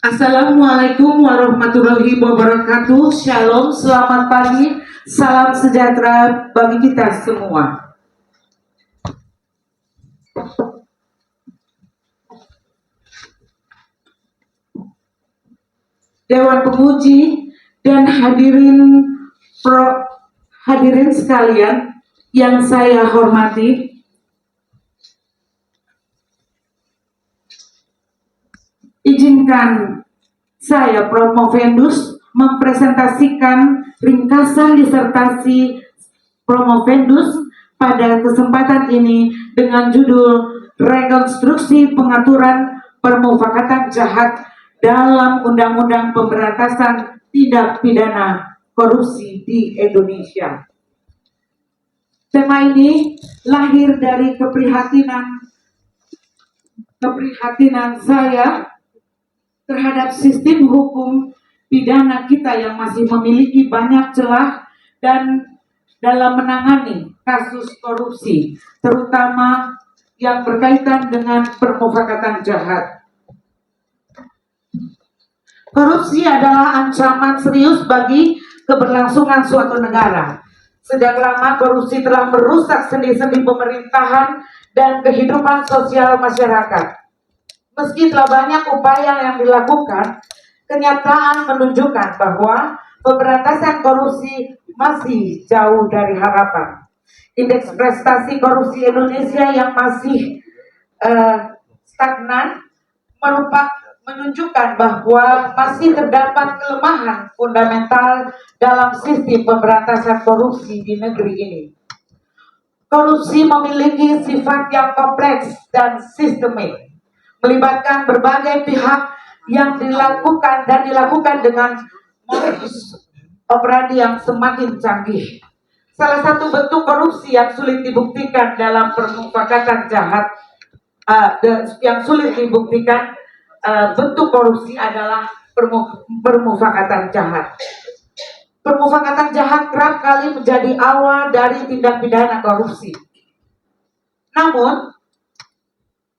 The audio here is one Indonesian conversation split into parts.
Assalamualaikum warahmatullahi wabarakatuh. Shalom, selamat pagi, salam sejahtera bagi kita semua. Dewan Penguji dan hadirin sekalian yang saya hormati, izinkan saya Prof. Movendus mempresentasikan ringkasan disertasi Prof. Movendus pada kesempatan ini dengan judul Rekonstruksi Pengaturan Permufakatan Jahat dalam Undang-Undang Pemberantasan Tindak Pidana Korupsi di Indonesia. Tema ini lahir dari keprihatinan saya terhadap sistem hukum pidana kita yang masih memiliki banyak celah dan dalam menangani kasus korupsi, terutama yang berkaitan dengan permufakatan jahat. Korupsi adalah ancaman serius bagi keberlangsungan suatu negara. Sejak lama korupsi telah merusak sendi-sendi pemerintahan dan kehidupan sosial masyarakat. Meski telah banyak upaya yang dilakukan, kenyataan menunjukkan bahwa pemberantasan korupsi masih jauh dari harapan. Indeks prestasi korupsi Indonesia yang masih stagnan menunjukkan bahwa masih terdapat kelemahan fundamental dalam sistem pemberantasan korupsi di negeri ini. Korupsi memiliki sifat yang kompleks dan sistemik, melibatkan berbagai pihak yang dilakukan dengan modus operandi yang semakin canggih. Salah satu bentuk korupsi yang sulit dibuktikan dalam permufakatan jahat, bentuk korupsi adalah permufakatan jahat. Permufakatan jahat kerap kali menjadi awal dari tindak pidana korupsi. Namun,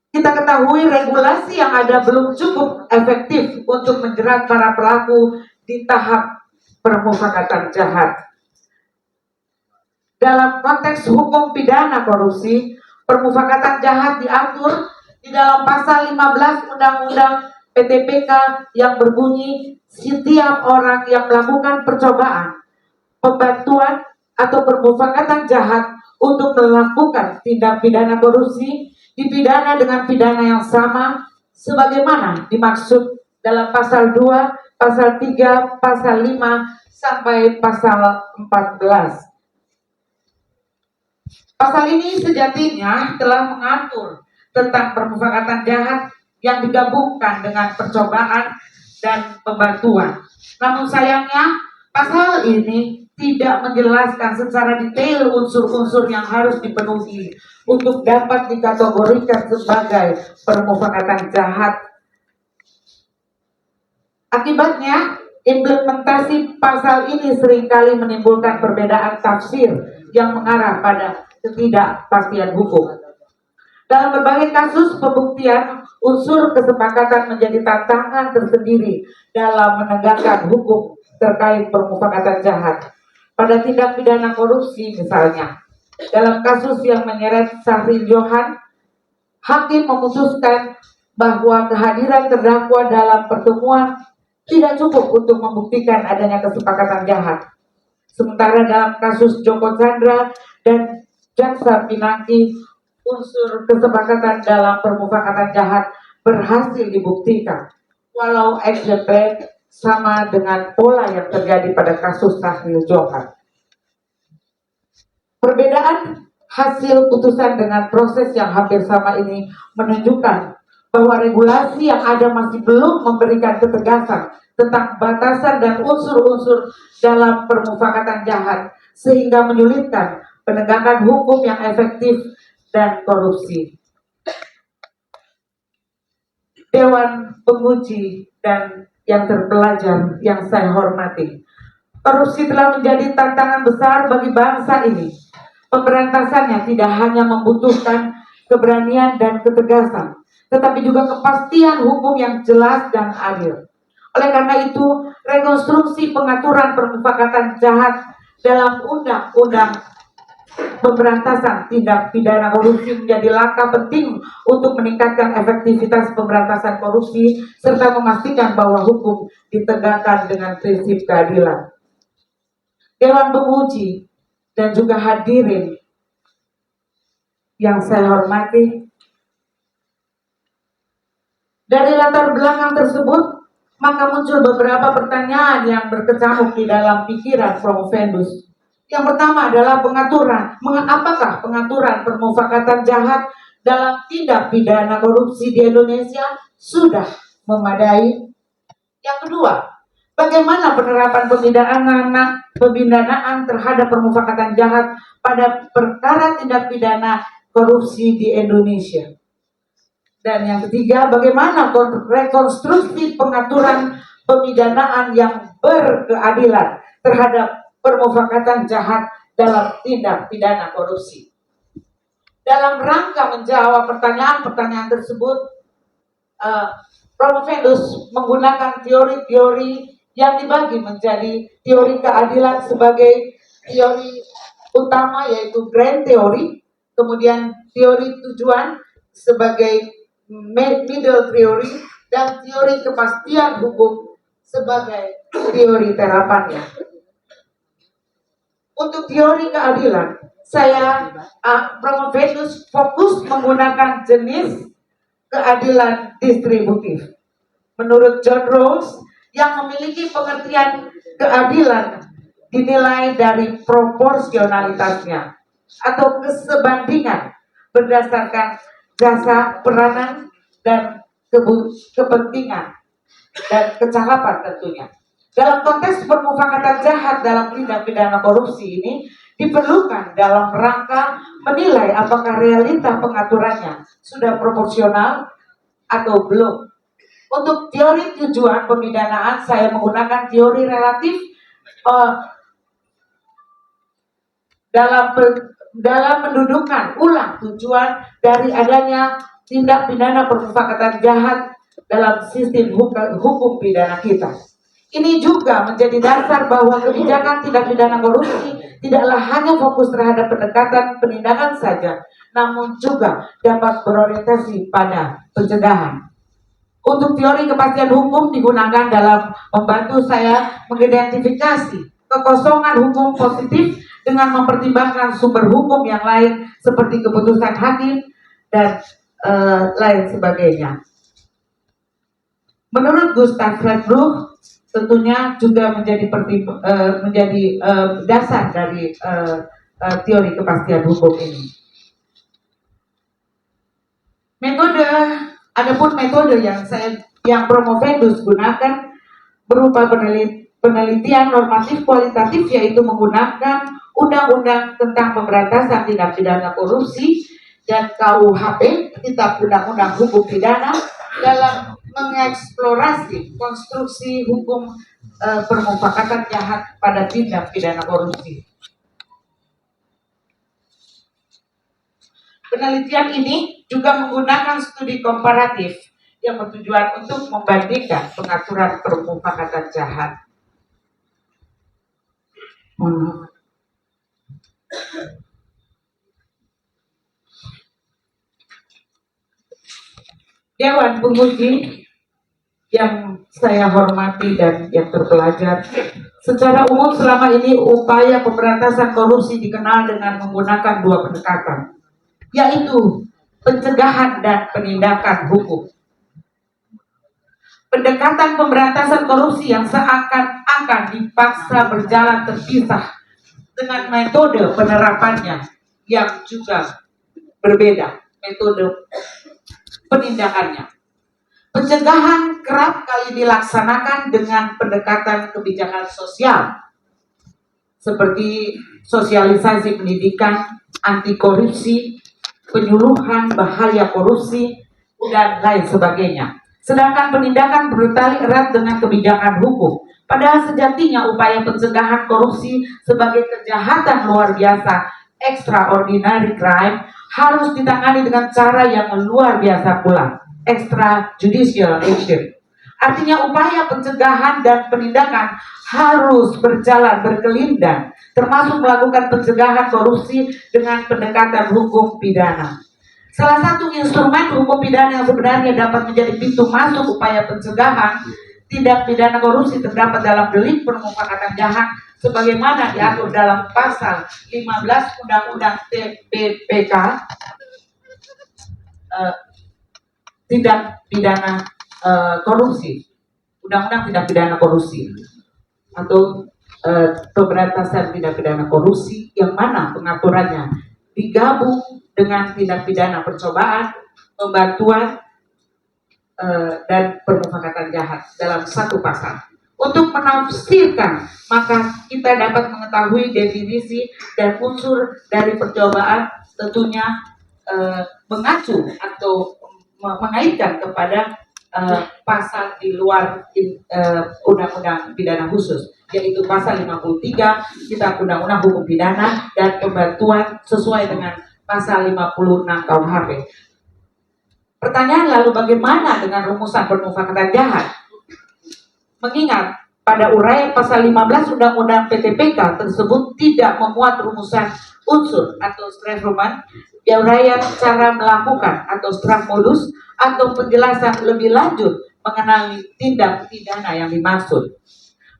kita ketahui regulasi yang ada belum cukup efektif untuk menjerat para pelaku di tahap permufakatan jahat. Dalam konteks hukum pidana korupsi, permufakatan jahat diatur di dalam pasal 15 Undang-Undang PTPK yang berbunyi setiap orang yang melakukan percobaan, pembantuan atau permufakatan jahat untuk melakukan tindak pidana korupsi dipidana dengan pidana yang sama sebagaimana dimaksud dalam pasal 2, pasal 3, pasal 5 sampai pasal 14. Pasal ini sejatinya telah mengatur tentang permufakatan jahat yang digabungkan dengan percobaan dan pembantuan. Namun sayangnya pasal ini tidak menjelaskan secara detail unsur-unsur yang harus dipenuhi untuk dapat dikategorikan sebagai permufakatan jahat. Akibatnya, implementasi pasal ini seringkali menimbulkan perbedaan tafsir yang mengarah pada ketidakpastian hukum. Dalam berbagai kasus pembuktian, unsur kesepakatan menjadi tantangan tersendiri dalam menegakkan hukum terkait permufakatan jahat. Pada tindak pidana korupsi misalnya, dalam kasus yang menyeret Syahrini Johan, hakim memutuskan bahwa kehadiran terdakwa dalam pertemuan tidak cukup untuk membuktikan adanya kesepakatan jahat. Sementara dalam kasus Joko Chandra dan Jaksa Pinangki, unsur kesepakatan dalam permufakatan jahat berhasil dibuktikan, walau action plan sama dengan pola yang terjadi pada kasus Syahrini Johan. Perbedaan hasil putusan dengan proses yang hampir sama ini menunjukkan bahwa regulasi yang ada masih belum memberikan ketegasan tentang batasan dan unsur-unsur dalam permufakatan jahat, sehingga menyulitkan penegakan hukum yang efektif dan korupsi. Dewan Penguji dan yang terpelajar yang saya hormati, korupsi telah menjadi tantangan besar bagi bangsa ini. Pemberantasannya tidak hanya membutuhkan keberanian dan ketegasan, tetapi juga kepastian hukum yang jelas dan adil. Oleh karena itu, rekonstruksi pengaturan permufakatan jahat dalam Undang-Undang Pemberantasan Tindak Pidana Korupsi menjadi langkah penting untuk meningkatkan efektivitas pemberantasan korupsi serta memastikan bahwa hukum ditegakkan dengan prinsip keadilan. Dewan Penguji dan juga hadirin yang saya hormati, dari latar belakang tersebut, maka muncul beberapa pertanyaan yang berkecamuk di dalam pikiran Promovendus. Yang pertama adalah pengaturan. Apakah pengaturan permufakatan jahat dalam tindak pidana korupsi di Indonesia sudah memadai? Yang kedua, bagaimana penerapan pembinaan terhadap permufakatan jahat pada perkara tindak pidana korupsi di Indonesia? Dan yang ketiga, bagaimana rekonstruksi pengaturan pemidanaan yang berkeadilan terhadap permufakatan jahat dalam tindak pidana korupsi. Dalam rangka menjawab pertanyaan-pertanyaan tersebut, Promovendus menggunakan teori-teori yang dibagi menjadi teori keadilan sebagai teori utama, yaitu grand theory, kemudian teori tujuan sebagai middle theory, dan teori kepastian hukum sebagai teori terapannya. Untuk teori keadilan, saya Promovendus fokus menggunakan jenis keadilan distributif. Menurut John Rawls, yang memiliki pengertian keadilan dinilai dari proporsionalitasnya atau kesebandingan berdasarkan jasa, peranan, dan kepentingan dan kecakapan tentunya. Dalam konteks permufakatan jahat dalam tindak pidana korupsi ini diperlukan dalam rangka menilai apakah realita pengaturannya sudah proporsional atau belum. Untuk teori tujuan pemidanaan, saya menggunakan teori relatif dalam mendudukan ulang tujuan dari adanya tindak pidana permufakatan jahat dalam sistem hukum pidana kita. Ini juga menjadi dasar bahwa kebijakan tindak pidana korupsi tidaklah hanya fokus terhadap pendekatan penindakan saja, namun juga dapat berorientasi pada pencegahan. Untuk teori kepastian hukum digunakan dalam membantu saya mengidentifikasi kekosongan hukum positif dengan mempertimbangkan sumber hukum yang lain seperti keputusan hakim dan lain sebagainya. Menurut Gustav Freiburg, tentunya juga menjadi dasar dari teori kepastian hukum ini. Adapun metode yang Promovendus gunakan berupa penelitian normatif kualitatif, yaitu menggunakan Undang-Undang tentang Pemberantasan Tindak Pidana Korupsi dan KUHP, Kitab Undang-Undang Hukum Pidana, dalam mengeksplorasi konstruksi hukum permufakatan jahat pada tindak pidana korupsi. Penelitian ini juga menggunakan studi komparatif yang bertujuan untuk membandingkan pengaturan permufakatan jahat. Dewan Penguji yang saya hormati dan yang terpelajar, secara umum selama ini upaya pemberantasan korupsi dikenal dengan menggunakan dua pendekatan, yaitu pencegahan dan penindakan hukum. Pendekatan pemberantasan korupsi yang seakan-akan dipaksa berjalan terpisah dengan metode penerapannya yang juga berbeda, metode penindakannya. Pencegahan kerap kali dilaksanakan dengan pendekatan kebijakan sosial seperti sosialisasi pendidikan anti korupsi, penyuluhan bahaya korupsi, dan lain sebagainya. Sedangkan penindakan bertali erat dengan kebijakan hukum. Padahal sejatinya upaya pencegahan korupsi sebagai kejahatan luar biasa, extraordinary crime, harus ditangani dengan cara yang luar biasa pula, extrajudicial action. Artinya upaya pencegahan dan penindakan harus berjalan berkelindan, termasuk melakukan pencegahan korupsi dengan pendekatan hukum pidana. Salah satu instrumen hukum pidana yang sebenarnya dapat menjadi pintu masuk upaya pencegahan tindak pidana korupsi terdapat dalam delik permufakatan jahat sebagaimana diatur dalam pasal 15 Undang-Undang TPPK, tindak pidana korupsi, Undang-Undang Tindak Pidana Korupsi atau pemberantasan tindak pidana korupsi, yang mana pengaturannya digabung dengan tindak pidana percobaan, pembantuan, dan permufakatan jahat dalam satu pasal. Untuk menafsirkan, maka kita dapat mengetahui definisi dan unsur dari percobaan, tentunya mengacu atau mengaitkan kepada pasal di luar Undang-Undang Pidana Khusus, yaitu pasal 53 Kitab Undang-Undang Hukum Pidana dan pembantuan sesuai dengan pasal 56 KUHP. Pertanyaan lalu, bagaimana dengan rumusan permufakatan jahat? Mengingat pada uraian pasal 15 Undang-Undang PTPK tersebut tidak memuat rumusan unsur atau strafruman, uraian cara melakukan atau straf modus atau penjelasan lebih lanjut mengenai tindak pidana yang dimaksud.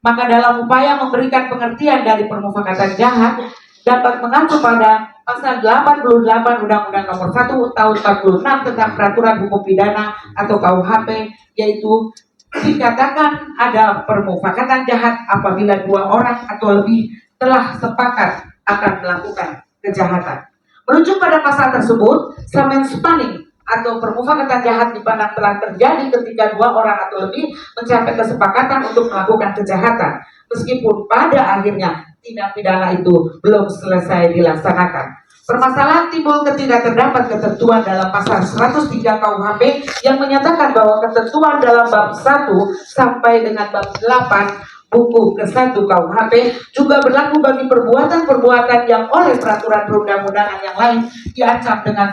Maka dalam upaya memberikan pengertian dari permufakatan jahat dapat mengacu pada pasal 88 Undang-Undang Nomor 1 Tahun 46 tentang Peraturan Hukum Pidana atau KUHP, yaitu dikatakan ada permufakatan jahat apabila dua orang atau lebih telah sepakat akan melakukan kejahatan. Merujuk pada pasal tersebut, summon spanning atau permufakatan jahat dipandang telah terjadi ketika dua orang atau lebih mencapai kesepakatan untuk melakukan kejahatan, meskipun pada akhirnya tindak pidana itu belum selesai dilaksanakan. Permasalahan timbul ketika terdapat ketentuan dalam pasal 103 KUHP yang menyatakan bahwa ketentuan dalam bab 1 sampai dengan bab 8 buku ke-1 KUHP juga berlaku bagi perbuatan-perbuatan yang oleh peraturan perundang-undangan yang lain diancam dengan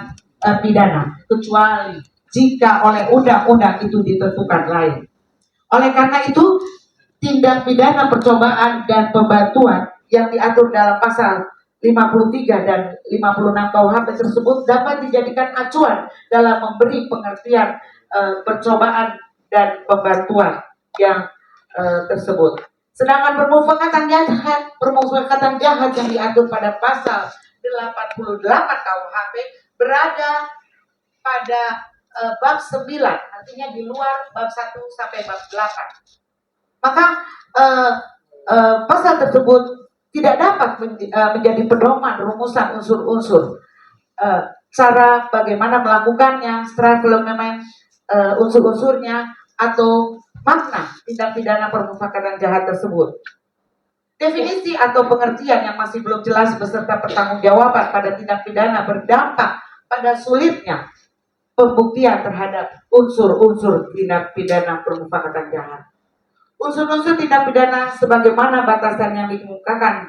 pidana, kecuali jika oleh undang-undang itu ditentukan lain. Oleh karena itu, tindak pidana percobaan dan pembantuan yang diatur dalam pasal 53 dan 56 KUHP tersebut dapat dijadikan acuan dalam memberi pengertian percobaan dan pembantuan yang tersebut. Sedangkan permufakatan jahat yang diatur pada pasal 88 KUHP berada pada bab 9, artinya di luar bab 1 sampai bab 8. Maka pasal tersebut tidak dapat menjadi pedoman rumusan unsur-unsur cara bagaimana melakukannya, strafelemen, unsur-unsurnya, atau makna tindak pidana permufakatan jahat tersebut. Definisi atau pengertian yang masih belum jelas beserta pertanggungjawaban pada tindak pidana berdampak pada sulitnya pembuktian terhadap unsur-unsur tindak pidana permufakatan jahat. Unsur-unsur tindak pidana sebagaimana batasan yang dikemukakan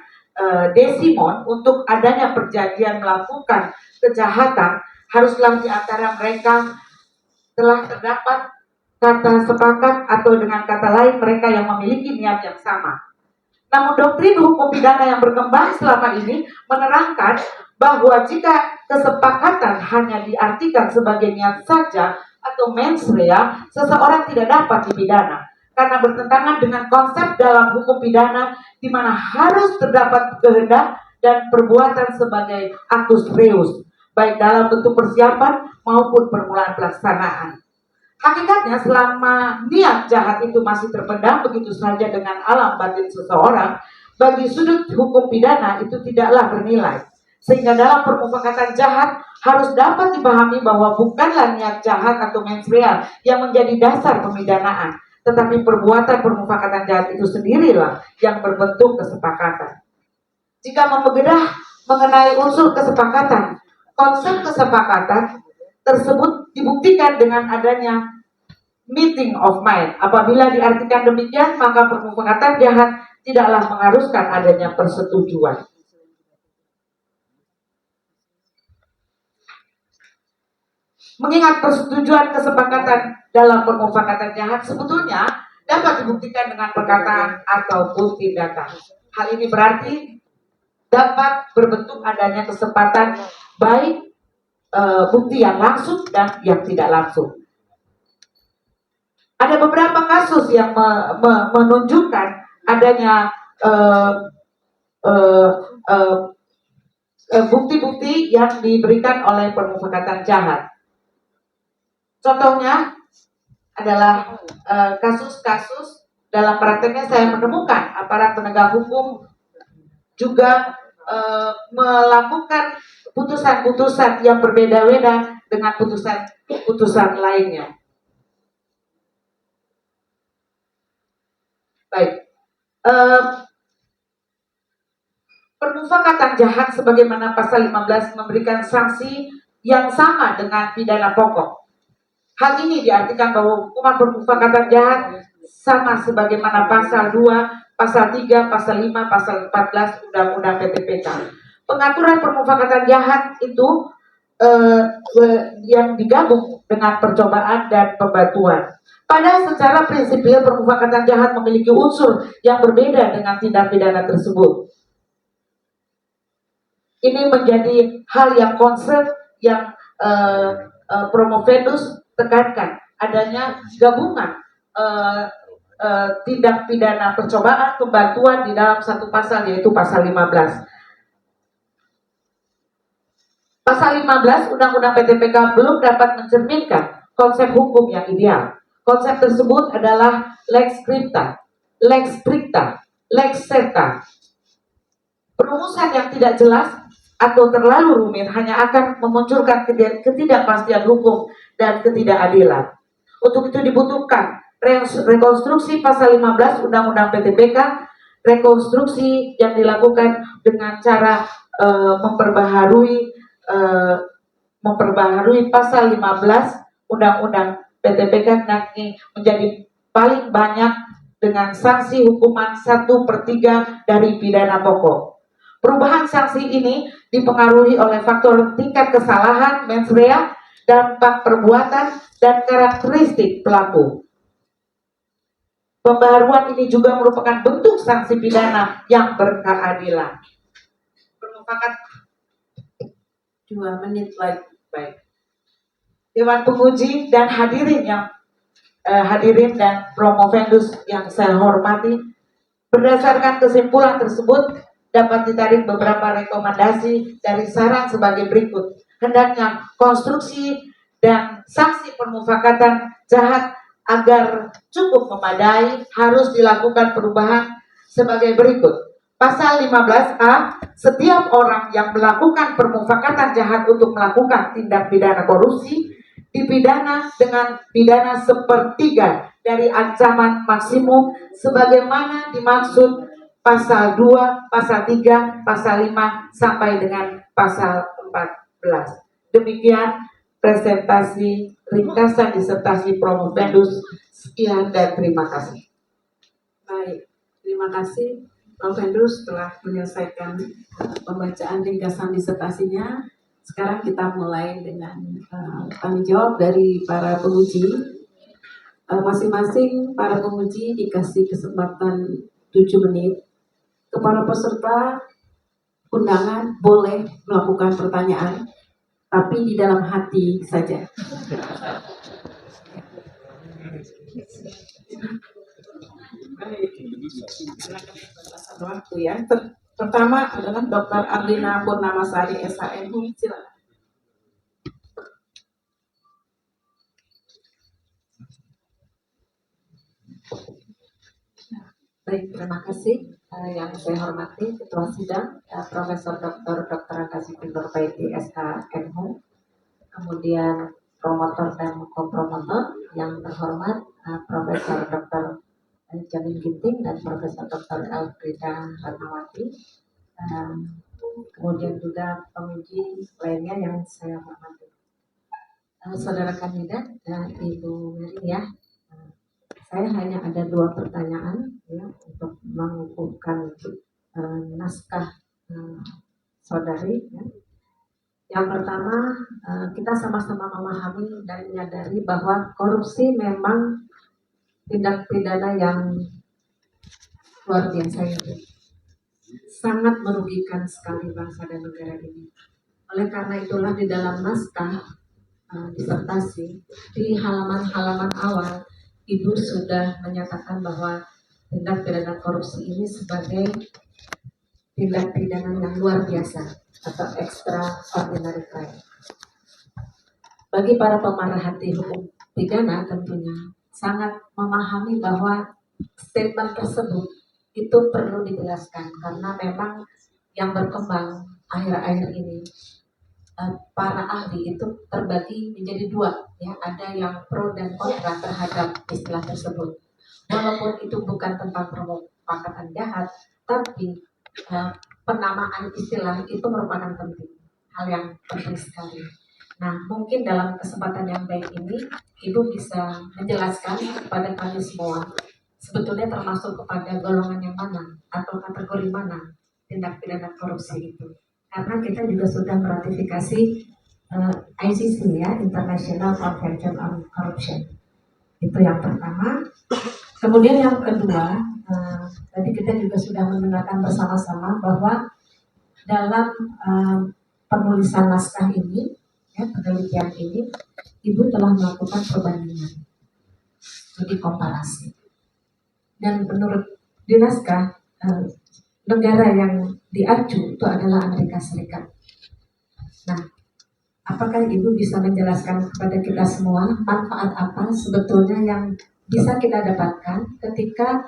Desimon untuk adanya perjanjian melakukan kejahatan haruslah di antara mereka telah terdapat kata sepakat atau dengan kata lain mereka yang memiliki niat yang sama. Namun doktrin hukum pidana yang berkembang selama ini menerangkan bahwa jika kesepakatan hanya diartikan sebagai niat saja atau mens rea, seseorang tidak dapat dipidana karena bertentangan dengan konsep dalam hukum pidana di mana harus terdapat kehendak dan perbuatan sebagai actus reus, baik dalam bentuk persiapan maupun permulaan pelaksanaan. Hakikatnya selama niat jahat itu masih terpendam begitu saja dengan alam batin seseorang, bagi sudut hukum pidana itu tidaklah bernilai. Sehingga dalam permufakatan jahat harus dapat dipahami bahwa bukanlah niat jahat atau mens rea yang menjadi dasar pemidanaan, tetapi perbuatan permufakatan jahat itu sendirilah yang berbentuk kesepakatan. Jika membedah mengenai unsur kesepakatan, konsep kesepakatan tersebut dibuktikan dengan adanya meeting of mind. Apabila diartikan demikian, maka permufakatan jahat tidaklah mengharuskan adanya persetujuan. Mengingat persetujuan kesepakatan dalam permufakatan jahat sebetulnya dapat dibuktikan dengan perkataan ataupun tindakan. Hal ini berarti dapat berbentuk adanya kesempatan baik bukti yang langsung dan yang tidak langsung. Ada beberapa kasus yang menunjukkan adanya bukti-bukti yang diberikan oleh permufakatan jahat. Contohnya adalah kasus-kasus dalam prakteknya saya menemukan aparat penegak hukum juga melakukan putusan-putusan yang berbeda-beda dengan putusan lainnya. Baik, permufakatan jahat sebagaimana pasal 15 memberikan sanksi yang sama dengan pidana pokok. Hal ini diartikan bahwa hukuman permufakatan jahat sama sebagaimana pasal 2, pasal 3, pasal 5, pasal 14 Undang-Undang PTPK. Pengaturan permufakatan jahat itu yang digabung dengan percobaan dan pembatuan. Padahal secara prinsipil permufakatan jahat memiliki unsur yang berbeda dengan tindak pidana tersebut. Ini menjadi hal yang concern yang Promovendus tekankan adanya gabungan tindak pidana percobaan pembatuan di dalam satu pasal, yaitu pasal 15. Pasal 15 Undang-Undang PTPK belum dapat mencerminkan konsep hukum yang ideal. Konsep tersebut adalah lex scripta, lex stricta, lex serta. Perumusan yang tidak jelas atau terlalu rumit hanya akan memunculkan ketidakpastian hukum dan ketidakadilan. Untuk itu dibutuhkan rekonstruksi pasal 15 Undang-Undang PTPK, rekonstruksi yang dilakukan dengan cara memperbaharui pasal 15 Undang-Undang PTPK nanti menjadi paling banyak dengan sanksi hukuman 1/3 dari pidana pokok. Perubahan sanksi ini dipengaruhi oleh faktor tingkat kesalahan, mens rea, dampak perbuatan, dan karakteristik pelaku. Pembaharuan ini juga merupakan bentuk sanksi pidana yang berkeadilan. Permufakat 2 menit lagi. Baik. Dewan penguji dan hadirin dan Promovendus yang saya hormati, berdasarkan kesimpulan tersebut dapat ditarik beberapa rekomendasi dari saran sebagai berikut. Hendaknya konstruksi dan sanksi permufakatan jahat agar cukup memadai harus dilakukan perubahan sebagai berikut. Pasal 15A, setiap orang yang melakukan permufakatan jahat untuk melakukan tindak pidana korupsi dipidana dengan pidana 1/3 dari ancaman maksimum sebagaimana dimaksud pasal 2, pasal 3, pasal 5 sampai dengan pasal 14. Demikian presentasi ringkasan disertasi Promovendus. Sekian dan terima kasih. Baik, terima kasih Promovendus telah menyelesaikan pembacaan ringkasan disertasinya. Sekarang kita mulai dengan tanggung jawab dari para penguji. Masing-masing para penguji dikasih kesempatan 7 menit. Kepada peserta undangan boleh melakukan pertanyaan, tapi di dalam hati saja. Waktu ya. Pertama adalah Dr. Arlina Purnamasari SHMU. Silakan. Baik, terima kasih. Yang saya hormati Ketua Sidang Profesor Dr. Angga Sipindor PhD SHMU, kemudian promotor dan kompromotor yang terhormat Profesor Dr. Jamin Ginting dan Profesor Dr. Elfrida Ratnawati, kemudian juga penguji lainnya yang saya hormati. Saudara kandidat dan Ibu Mary ya, saya hanya ada 2 pertanyaan ya untuk mengukuhkan naskah saudari. Ya. Yang pertama kita sama-sama memahami dan menyadari bahwa korupsi memang tindak pidana yang luar biasa itu. Sangat merugikan sekali bangsa dan negara ini. Oleh karena itulah di dalam naskah disertasi di halaman-halaman awal Ibu sudah menyatakan bahwa tindak pidana korupsi ini sebagai tindak pidana yang luar biasa atau extraordinary crime. Bagi para pemerhati hukum pidana tentunya sangat memahami bahwa statement tersebut itu perlu dijelaskan karena memang yang berkembang akhir-akhir ini para ahli itu terbagi menjadi dua, ya, ada yang pro dan kontra terhadap istilah tersebut. Walaupun itu bukan tentang permufakatan jahat, tapi penamaan istilah itu merupakan penting, hal yang penting sekali. Nah, mungkin dalam kesempatan yang baik ini, Ibu bisa menjelaskan kepada kami semua, sebetulnya termasuk kepada golongan yang mana atau kategori mana tindak pidana korupsi itu. Karena kita juga sudah meratifikasi ICC, ya, International Convention on Corruption. Itu yang pertama. Kemudian yang kedua, tadi kita juga sudah mendengarkan bersama-sama bahwa dalam penulisan naskah ini, ya, penelitian ini, Ibu telah melakukan perbandingan, studi komparasi. Dan menurut di naskah, negara yang diacu itu adalah Amerika Serikat. Nah, apakah Ibu bisa menjelaskan kepada kita semua manfaat apa sebetulnya yang bisa kita dapatkan ketika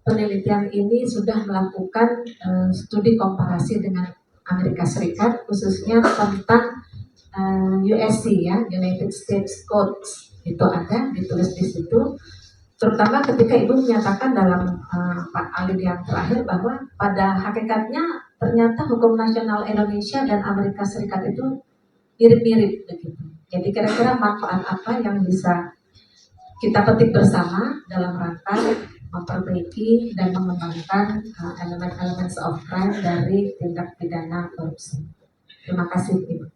penelitian ini sudah melakukan studi komparasi dengan Amerika Serikat, khususnya tentang USC, ya, United States Codes, itu ada ditulis di situ. Terutama ketika Ibu menyatakan dalam Pak Ali yang terakhir bahwa pada hakikatnya ternyata hukum nasional Indonesia dan Amerika Serikat itu mirip-mirip begitu. Jadi kira-kira manfaat apa yang bisa kita petik bersama dalam rangka memperbaiki dan mengembangkan elemen-elemen of crime dari tindak pidana korupsi. Terima kasih, Ibu.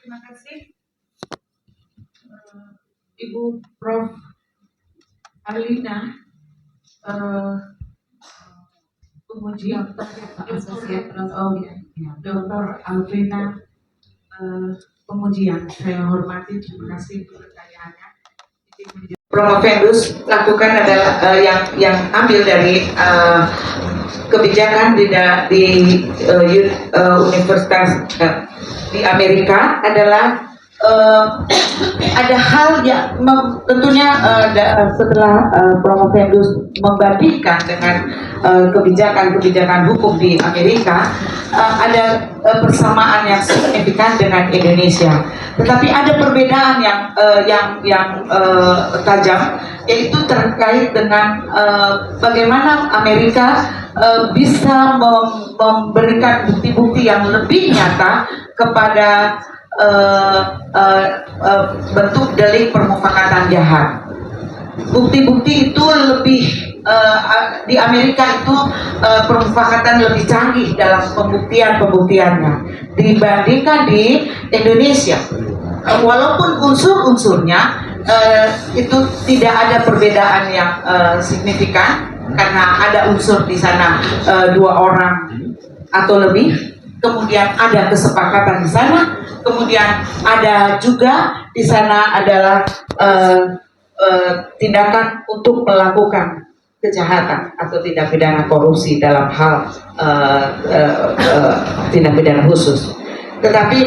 Terima kasih Ibu Prof. Alina, pengujian Dr. Alvina, pengujian. Saya hormati, terima kasih untuk pertanyaannya. Promovendus lakukan adalah yang ambil dari kebijakan di universitas di Amerika adalah ada hal yang tentunya setelah Promovendus membandingkan dengan kebijakan-kebijakan hukum di Amerika, ada persamaan yang signifikan dengan Indonesia. Tetapi ada perbedaan yang tajam, yaitu terkait dengan bagaimana Amerika bisa memberikan bukti-bukti yang lebih nyata kepada bentuk delik permufakatan jahat. Bukti-bukti itu lebih di Amerika itu permufakatan lebih canggih dalam pembuktiannya dibandingkan di Indonesia. Walaupun unsur-unsurnya itu tidak ada perbedaan yang signifikan karena ada unsur di sana 2 orang atau lebih, kemudian ada kesepakatan di sana, kemudian ada juga di sana adalah tindakan untuk melakukan kejahatan atau tindak pidana korupsi dalam hal tindak pidana khusus. Tetapi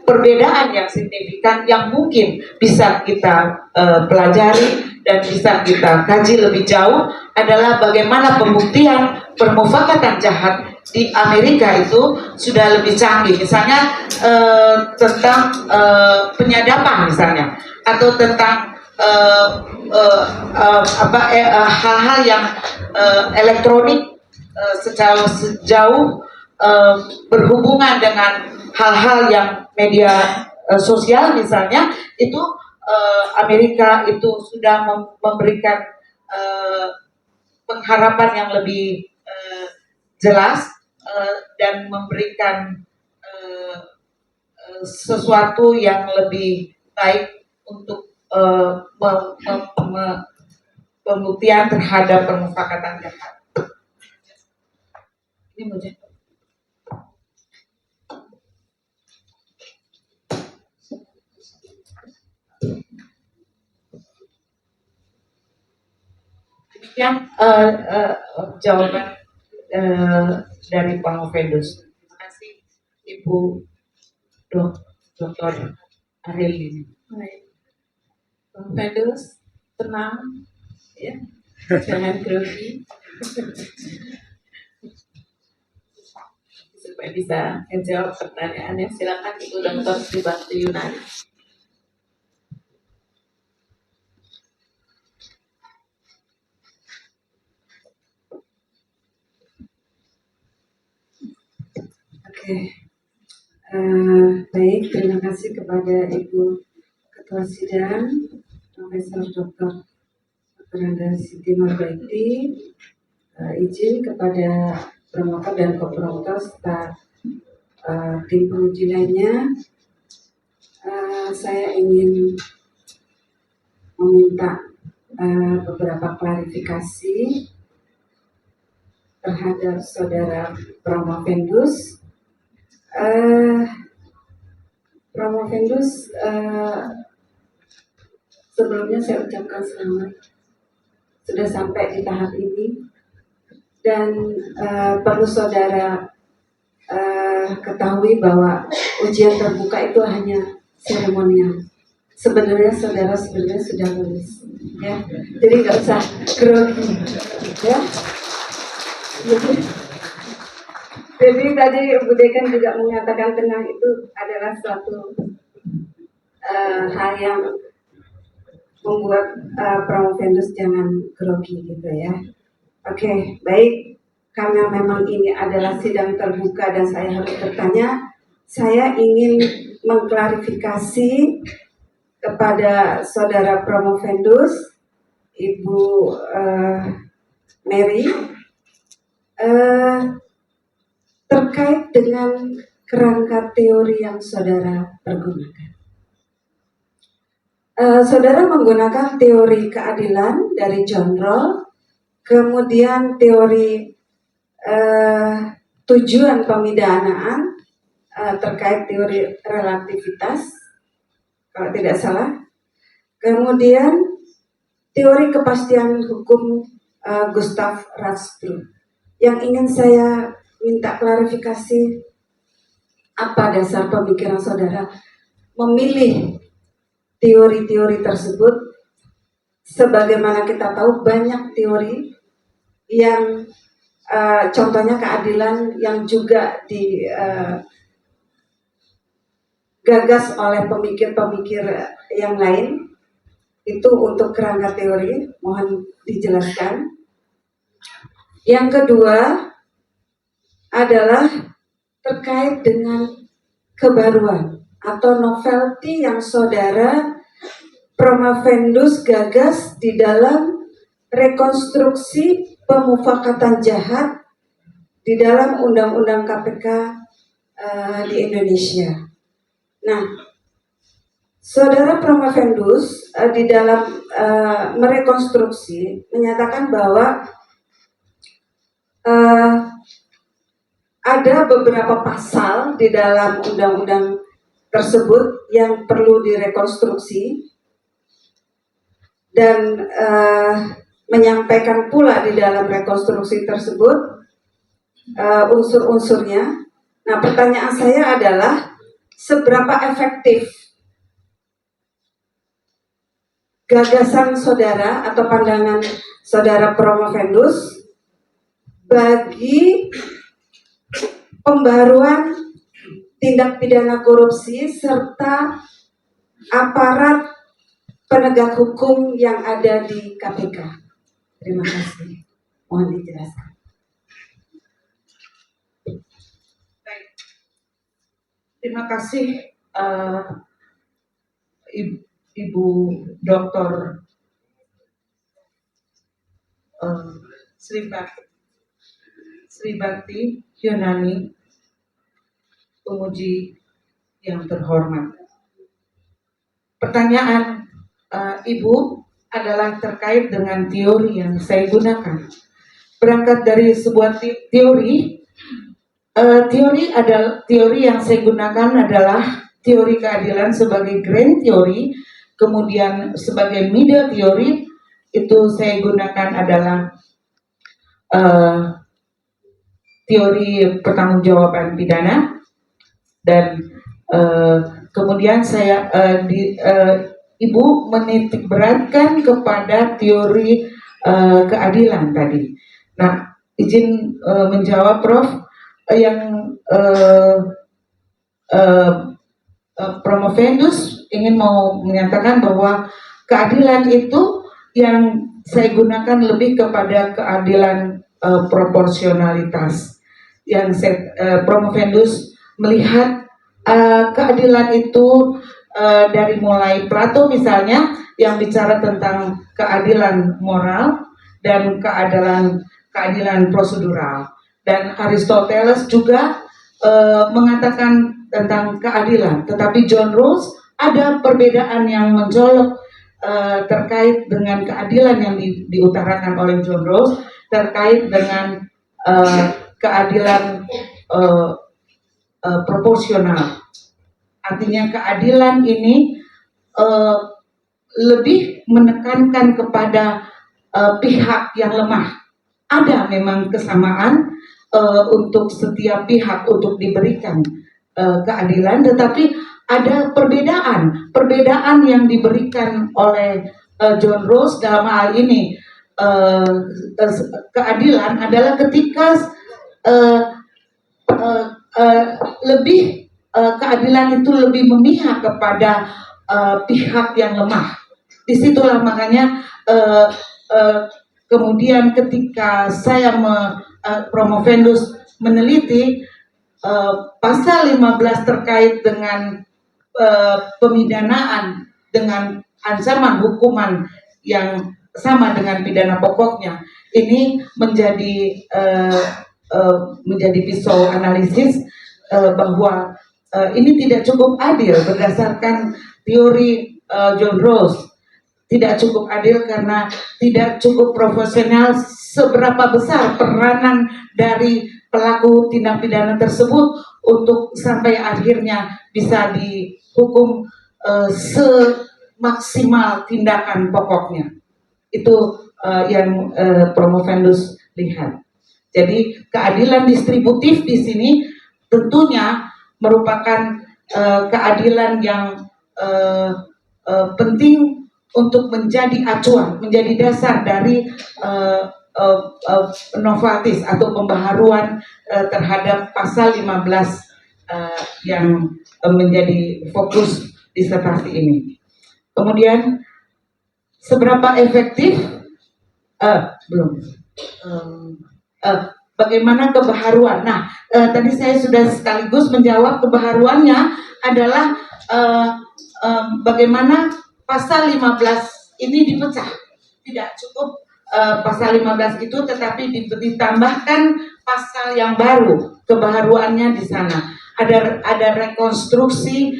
perbedaan yang signifikan yang mungkin bisa kita pelajari dan bisa kita kaji lebih jauh adalah bagaimana pembuktian permufakatan jahat di Amerika itu sudah lebih canggih. Misalnya tentang penyadapan misalnya, atau tentang hal-hal yang elektronik sejauh berhubungan dengan hal-hal yang media sosial misalnya, itu Amerika itu sudah memberikan pengharapan yang lebih jelas dan memberikan sesuatu yang lebih baik untuk pembuktian terhadap permufakatan jahat. Ini mudah. Demikian jawaban dari Pak Movendus. Terima kasih Ibu Dr. Areli. Baik. Bang Fedus, tenang, ya, jangan grogi, supaya bisa menjawab pertanyaannya. Silakan Ibu Dr. Sribanti Yunani. Oke. Baik, terima kasih kepada Ibu Ketua Sidang, Profesor Dr. Anda Siti Nurbaiti. Izin kepada promotor dan kopromotor serta tim penguji lainnya, saya ingin meminta beberapa klarifikasi terhadap Saudara Promovendus. Promovendus, sebelumnya saya ucapkan selamat sudah sampai di tahap ini, dan perlu saudara ketahui bahwa ujian terbuka itu hanya seremonial. Sebenarnya saudara sudah lulus, ya. Jadi nggak usah grogi, ya. Jadi tadi Bu Dekan juga mengatakan tenang itu adalah suatu hal yang membuat Promovendus jangan grogi gitu ya. Oke, baik. Karena memang ini adalah sidang terbuka dan saya harus bertanya, saya ingin mengklarifikasi kepada Saudara Promovendus, Ibu Mary, terkait dengan kerangka teori yang saudara pergunakan. Saudara menggunakan teori keadilan dari John Rawls, kemudian teori tujuan pemidanaan terkait teori relativitas, kalau tidak salah, kemudian teori kepastian hukum Gustav Ransbruch. Yang ingin saya minta klarifikasi, apa dasar pemikiran saudara memilih teori-teori tersebut? Sebagaimana kita tahu banyak teori yang contohnya keadilan yang juga digagas oleh pemikir-pemikir yang lain. Itu untuk kerangka teori, mohon dijelaskan. Yang kedua adalah terkait dengan kebaruan atau novelty yang saudara Promovendus gagas di dalam rekonstruksi pemufakatan jahat di dalam Undang-Undang KPK di Indonesia. Nah, Saudara Promovendus di dalam merekonstruksi menyatakan bahwa ada beberapa pasal di dalam undang-undang tersebut yang perlu direkonstruksi dan menyampaikan pula di dalam rekonstruksi tersebut unsur-unsurnya. Nah, pertanyaan saya adalah seberapa efektif gagasan saudara atau pandangan saudara Promovendus bagi pembaruan tindak pidana korupsi serta aparat penegak hukum yang ada di KPK. Terima kasih. Mohon dijelaskan. Baik. Terima kasih Ibu Dr. eh, Sri Bakti Yunani, penguji yang terhormat. Pertanyaan Ibu adalah terkait dengan teori yang saya gunakan. Berangkat dari sebuah teori adalah teori yang saya gunakan adalah teori keadilan sebagai grand teori, kemudian sebagai middle teori itu saya gunakan adalah teori pertanggungjawaban pidana, dan kemudian Ibu menitik beratkan kepada teori keadilan tadi. Nah, izin menjawab, Prof. Yang Promovendus ingin mau menyatakan bahwa keadilan itu yang saya gunakan lebih kepada keadilan proporsionalitas. Yang Promovendus melihat keadilan itu dari mulai Plato misalnya yang bicara tentang keadilan moral dan keadilan prosedural, dan Aristoteles juga mengatakan tentang keadilan, tetapi John Rawls ada perbedaan yang mencolok terkait dengan keadilan yang diutarakan oleh John Rawls terkait dengan keadilan proporsional. Artinya keadilan ini lebih menekankan kepada pihak yang lemah. Ada memang kesamaan untuk setiap pihak untuk diberikan keadilan, tetapi ada perbedaan yang diberikan oleh John Rawls dalam hal ini. Keadilan adalah ketika keadilan itu lebih memihak kepada pihak yang lemah. Disitulah makanya kemudian ketika saya Promovendus meneliti pasal 15 terkait dengan pemidanaan dengan ancaman hukuman yang sama dengan pidana pokoknya, ini menjadi pisau analisis bahwa ini tidak cukup adil berdasarkan teori John Rawls. Tidak cukup adil karena tidak cukup profesional seberapa besar peranan dari pelaku tindak pidana tersebut untuk sampai akhirnya bisa dihukum semaksimal tindakan pokoknya. Itu yang Promovendus lihat. Jadi keadilan distributif di sini tentunya merupakan keadilan yang penting untuk menjadi acuan, menjadi dasar dari novatis atau pembaharuan terhadap pasal 15 yang menjadi fokus disertasi ini. Kemudian seberapa efektif bagaimana kebaharuan. Nah, tadi saya sudah sekaligus menjawab kebaharuannya adalah bagaimana pasal 15 ini dipecah. Tidak cukup pasal 15 itu, tetapi ditambahkan pasal yang baru. Kebaharuannya di sana. Ada rekonstruksi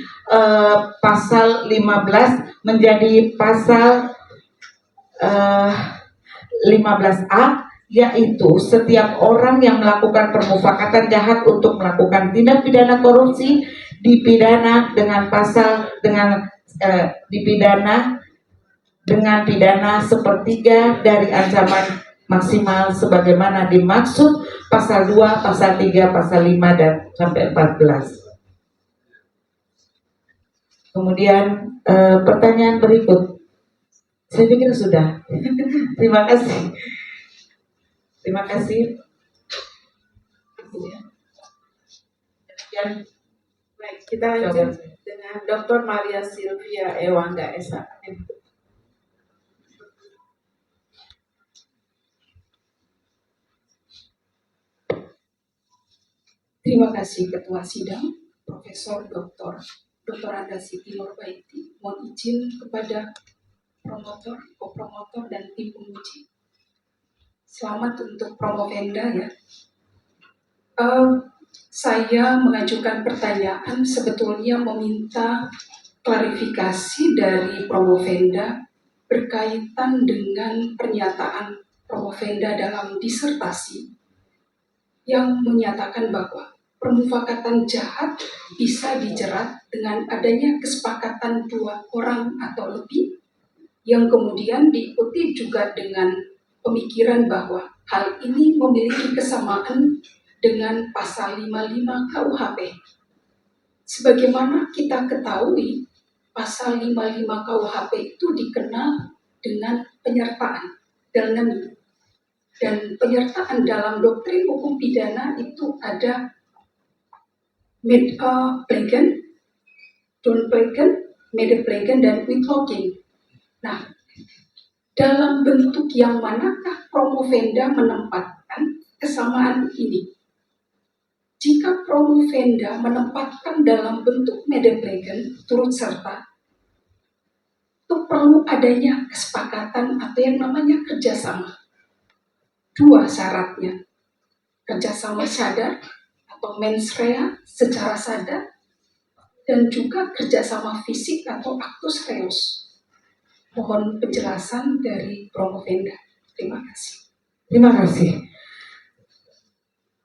pasal 15 menjadi pasal 15A, yaitu setiap orang yang melakukan permufakatan jahat untuk melakukan tindak pidana korupsi dipidana dengan pidana sepertiga dari ancaman maksimal sebagaimana dimaksud pasal 2, pasal 3, pasal 5 dan sampai 14. Kemudian pertanyaan berikut. Saya pikir sudah. Terima kasih. Terima kasih. Dan baik, kita lanjut dengan Dr. Maria Silvia Ewangga SHM. Terima kasih Ketua Sidang, Profesor Dr. Dr. Anda Siti Nurbaiti, mohon izin kepada promotor, kopromotor, dan tim penguji. Selamat untuk Promovenda ya. Saya mengajukan pertanyaan sebetulnya meminta klarifikasi dari Promovenda berkaitan dengan pernyataan Promovenda dalam disertasi yang menyatakan bahwa permufakatan jahat bisa dijerat dengan adanya kesepakatan 2 orang atau lebih yang kemudian diikuti juga dengan pemikiran bahwa hal ini memiliki kesamaan dengan pasal 55 KUHP. Sebagaimana kita ketahui, pasal 55 KUHP itu dikenal dengan penyertaan dan penyertaan dalam doktrin hukum pidana itu ada medplagen, downplagen, medplagen, dan withholding. Nah, dalam bentuk yang manakah Promovenda menempatkan kesamaan ini? Jika Promovenda menempatkan dalam bentuk medplagen turut serta, itu perlu adanya kesepakatan atau yang namanya kerjasama. 2 syaratnya, kerjasama sadar atau mens rea secara sadar, dan juga kerjasama fisik atau actus reus. Mohon penjelasan dari Promovenda. Terima kasih. Terima kasih.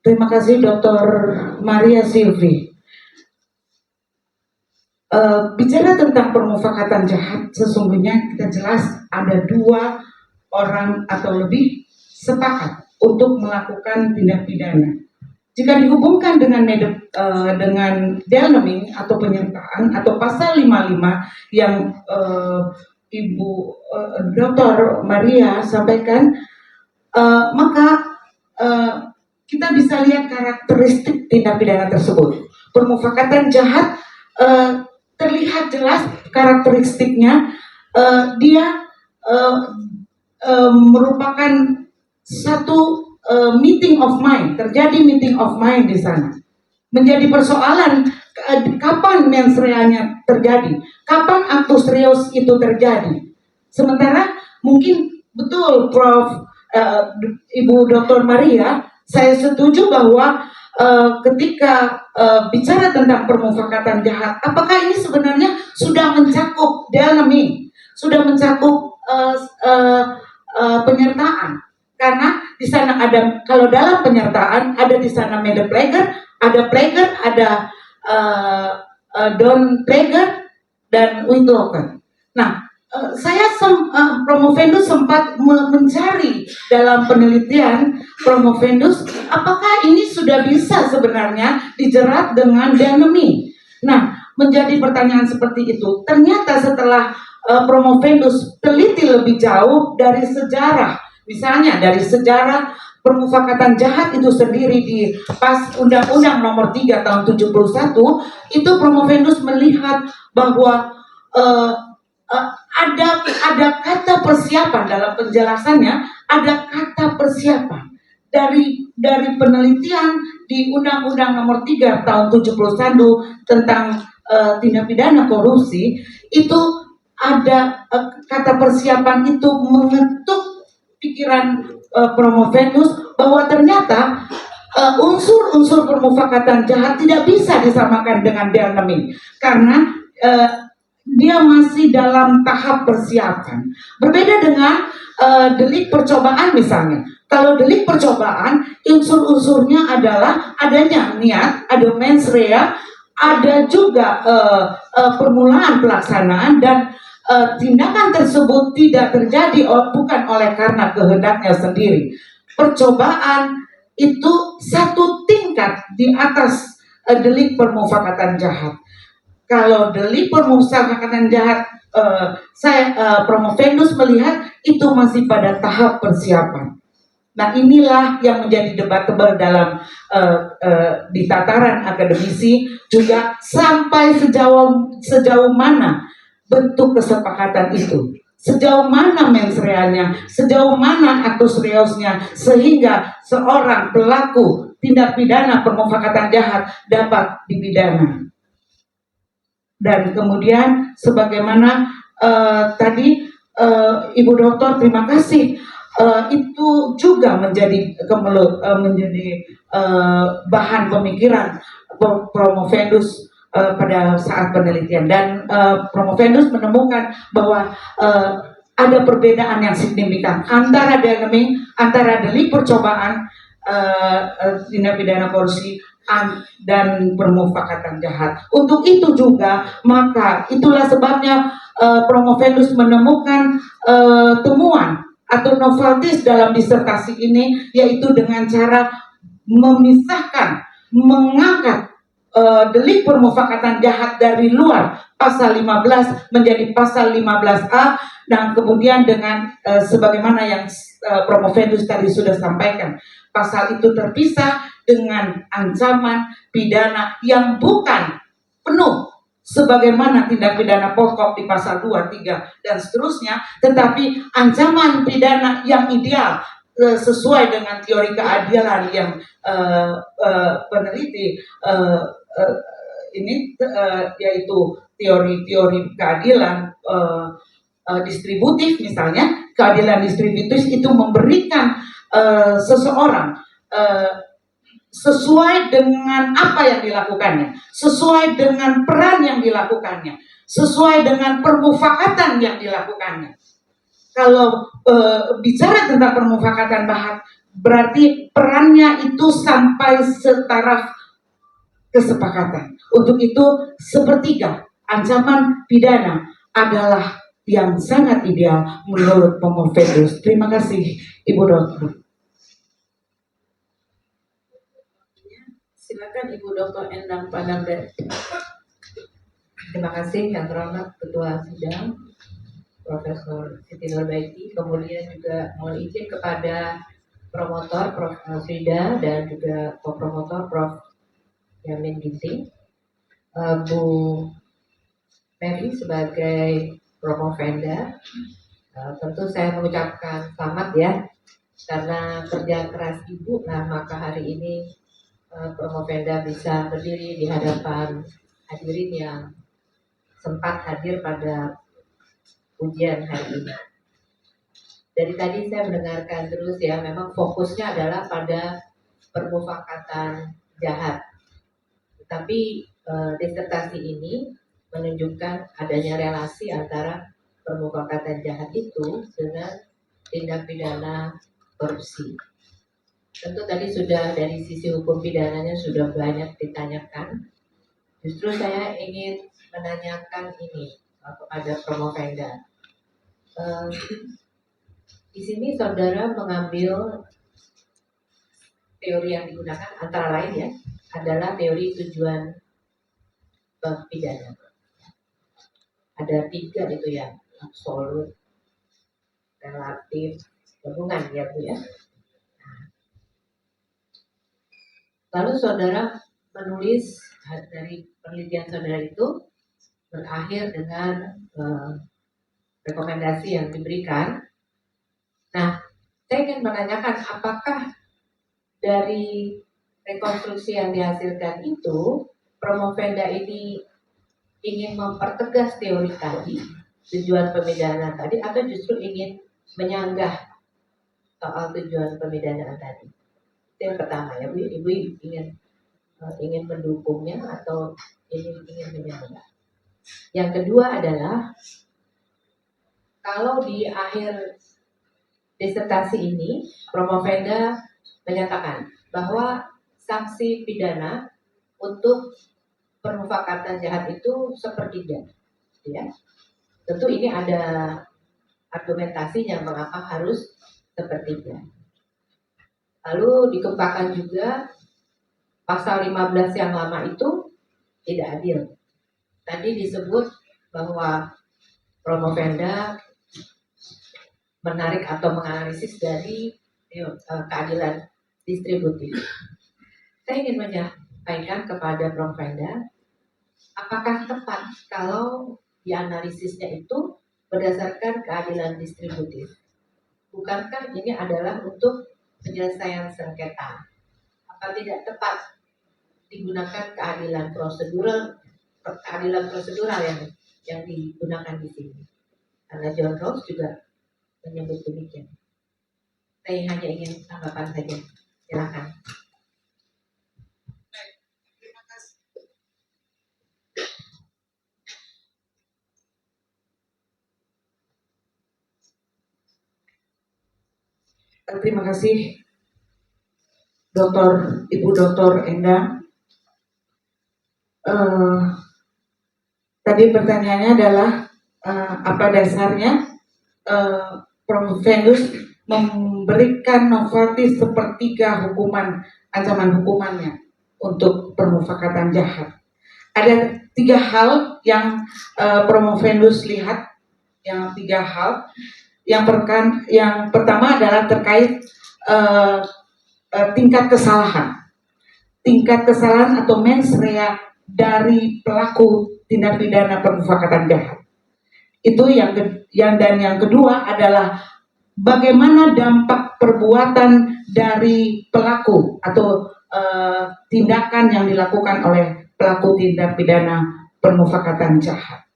Terima kasih Dr. Maria Silvi. Bicara tentang permufakatan jahat, sesungguhnya kita jelas ada 2 orang atau lebih sepakat untuk melakukan tindak pidana. Jika dihubungkan dengan delneming atau penyertaan atau pasal 55 yang Ibu Dr. Maria sampaikan, maka kita bisa lihat karakteristik tindak pidana tersebut. Permufakatan jahat terlihat jelas karakteristiknya, dia merupakan satu meeting of mind, terjadi meeting of mind di sana. Menjadi persoalan kapan mens reanya terjadi, kapan actus reus itu terjadi. Sementara mungkin betul Prof. Ibu Dr. Maria, saya setuju bahwa ketika bicara tentang permufakatan jahat, apakah ini sebenarnya sudah mencakup delneming, sudah mencakup penyertaan? Karena di sana ada, kalau dalam penyertaan ada di sana medplagen, ada plagen, ada downplagen, dan withholding. Nah, saya Promovendus sempat mencari dalam penelitian Promovendus, apakah ini sudah bisa sebenarnya dijerat dengan delneming. Nah, menjadi pertanyaan seperti itu. Ternyata setelah Promovendus teliti lebih jauh dari sejarah, misalnya dari sejarah permufakatan jahat itu sendiri di pas Undang-Undang Nomor 3 tahun 71, itu Promovendus melihat bahwa ada kata persiapan dalam penjelasannya, ada kata persiapan dari penelitian di Undang-Undang Nomor 3 tahun 71 tentang tindak pidana korupsi. Itu ada kata persiapan itu mengetuk pikiran Promovendus bahwa ternyata unsur-unsur permufakatan jahat tidak bisa disamakan dengan delneming karena dia masih dalam tahap persiapan. Berbeda dengan delik percobaan misalnya. Kalau delik percobaan, unsur-unsurnya adalah adanya niat, ada mens rea, ada juga permulaan pelaksanaan, dan tindakan tersebut tidak terjadi bukan oleh karena kehendaknya sendiri. Percobaan itu satu tingkat di atas delik permufakatan jahat. Kalau delik permufakatan jahat, Promovendus melihat itu masih pada tahap persiapan. Nah, inilah yang menjadi debatable dalam di tataran akademisi, juga sampai sejauh mana bentuk kesepakatan itu, sejauh mana mens reanya, sejauh mana actus reusnya, sehingga seorang pelaku tindak pidana permufakatan jahat dapat dipidana. Dan kemudian sebagaimana tadi Ibu Dokter terima kasih, itu juga menjadi bahan pemikiran Promovendus pada saat penelitian, dan Promovendus menemukan bahwa ada perbedaan yang signifikan antara delik percobaan, tindak pidana korupsi dan permufakatan jahat. Untuk itu juga, maka itulah sebabnya Promovendus menemukan temuan atau noveltis dalam disertasi ini, yaitu dengan cara memisahkan, mengangkat delik permufakatan jahat dari luar pasal 15 menjadi pasal 15A, dan kemudian dengan sebagaimana yang Promovendus tadi sudah sampaikan, pasal itu terpisah dengan ancaman pidana yang bukan penuh sebagaimana tindak pidana pokok di pasal 2, 3 dan seterusnya, tetapi ancaman pidana yang ideal sesuai dengan teori keadilan yang peneliti yaitu teori keadilan distributif. Misalnya keadilan distributif itu memberikan seseorang sesuai dengan apa yang dilakukannya, sesuai dengan peran yang dilakukannya, sesuai dengan permufakatan yang dilakukannya. Kalau bicara tentang permufakatan jahat, berarti perannya itu sampai setaraf kesepakatan. Untuk itu sepertiga ancaman pidana adalah yang sangat ideal menurut Promovendus. Terima kasih Ibu Dokter. Silakan Ibu Dr. Endang Padangga. Terima kasih yang terhormat Ketua Sidang Profesor Siti Nurbaiti. Kemudian juga mohon izin kepada promotor Prof. Frida dan juga co-promotor Prof. Yamin Ginting, Bu Mary sebagai Promovenda. Tentu saya mengucapkan selamat ya, karena kerja keras Ibu, nah maka hari ini Promovenda bisa berdiri di hadapan hadirin yang sempat hadir pada ujian hari ini. Dari tadi saya mendengarkan terus ya, memang fokusnya adalah pada permufakatan jahat. Tetapi disertasi ini menunjukkan adanya relasi antara permufakatan jahat itu dengan tindak pidana korupsi. Tentu tadi sudah dari sisi hukum pidananya sudah banyak ditanyakan. Justru saya ingin menanyakan ini kepada Promovenda. Di sini saudara mengambil teori yang digunakan antara lain ya adalah teori tujuan pidana. Ada 3 itu ya, absolut, relatif, gabungan ya Bu ya. Lalu saudara menulis dari penelitian saudara itu berakhir dengan rekomendasi yang diberikan. Nah, saya ingin menanyakan apakah dari rekonstruksi yang dihasilkan itu Promovenda ini ingin mempertegas teori tadi, tujuan pemidanaan tadi, atau justru ingin menyanggah soal tujuan pemidanaan tadi? Itu yang pertama ya Bu, Ibu ingin mendukungnya atau ingin menyanggah? Yang kedua adalah kalau di akhir disertasi ini Promovenda menyatakan bahwa sanksi pidana untuk permufakatan jahat itu sepertiga, ya. Tentu ini ada argumentasinya mengapa harus sepertiga. Lalu dikembangkan juga pasal 15 yang lama itu tidak adil. Tadi disebut bahwa Promovenda menarik atau menganalisis dari keadilan distributif. Saya ingin menyampaikan kepada Promovenda, apakah tepat kalau dianalisisnya itu berdasarkan keadilan distributif? Bukankah ini adalah untuk penyelesaian sengketa? Apa tidak tepat digunakan keadilan prosedural keadilan prosedural yang digunakan di sini. Karena John Rawls juga menyebut demikian. Saya hanya ingin tanggapan saja. Silakan. Terima kasih, Ibu Dr. Endang. Tadi pertanyaannya adalah apa dasarnya Prof. Venus memberikan Novartis sepertiga ancaman hukumannya untuk permufakatan jahat. Ada 3 hal yang Prof. Venus lihat, yang pertama adalah terkait tingkat kesalahan atau mens rea dari pelaku tindak pidana permufakatan jahat. Itu yang kedua adalah bagaimana dampak perbuatan dari pelaku atau tindakan yang dilakukan oleh pelaku tindak pidana permufakatan jahat.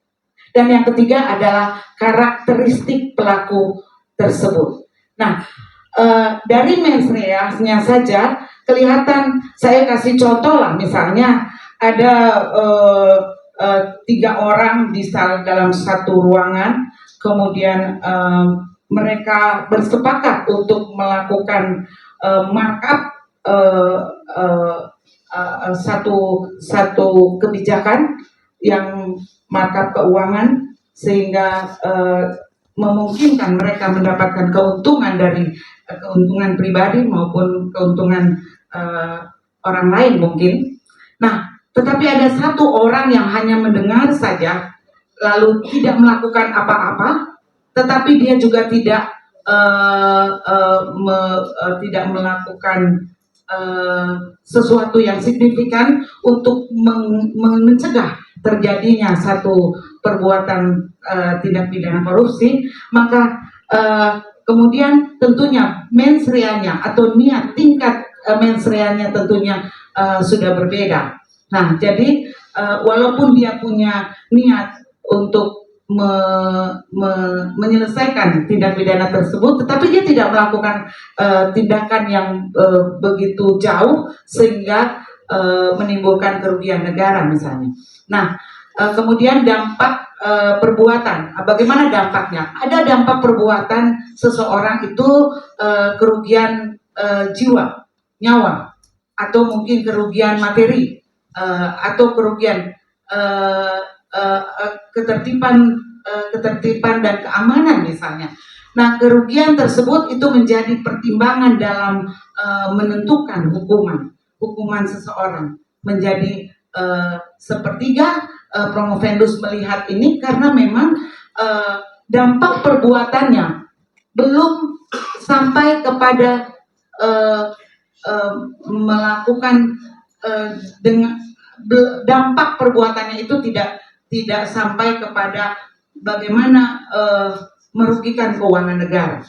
Dan yang ketiga adalah karakteristik pelaku tersebut. Nah, dari mens rea-nya saja kelihatan, saya kasih contoh lah, misalnya ada 3 orang dalam satu ruangan, kemudian mereka bersepakat untuk melakukan markup satu kebijakan yang markup keuangan sehingga memungkinkan mereka mendapatkan keuntungan dari keuntungan pribadi maupun keuntungan orang lain mungkin. Nah, tetapi ada satu orang yang hanya mendengar saja lalu tidak melakukan apa-apa, tetapi dia juga tidak melakukan sesuatu yang signifikan untuk mencegah terjadinya satu perbuatan tindak pidana korupsi, maka kemudian tentunya mens rea-nya atau tingkat mens rea-nya tentunya sudah berbeda. Nah, jadi walaupun dia punya niat untuk menyelesaikan tindak pidana tersebut, tetapi dia tidak melakukan tindakan yang begitu jauh sehingga menimbulkan kerugian negara misalnya. Nah, kemudian dampak perbuatan, bagaimana dampaknya? Ada dampak perbuatan seseorang itu kerugian jiwa, nyawa, atau mungkin kerugian materi, atau kerugian ketertiban dan keamanan misalnya. Nah, kerugian tersebut itu menjadi pertimbangan dalam menentukan hukuman seseorang menjadi sepertiga. Promovendus melihat ini karena memang dampak perbuatannya belum sampai kepada melakukan dengan dampak perbuatannya itu tidak sampai kepada bagaimana merugikan keuangan negara,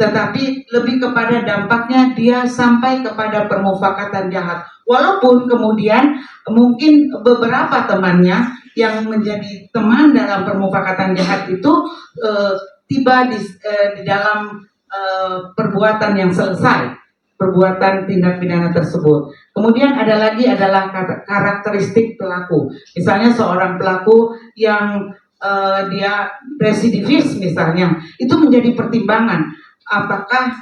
tetapi lebih kepada dampaknya dia sampai kepada permufakatan jahat. Walaupun kemudian mungkin beberapa temannya yang menjadi teman dalam permufakatan jahat itu tiba di dalam perbuatan yang selesai, perbuatan tindak pidana tersebut. Kemudian adalah karakteristik pelaku. Misalnya seorang pelaku yang dia residivis misalnya, itu menjadi pertimbangan apakah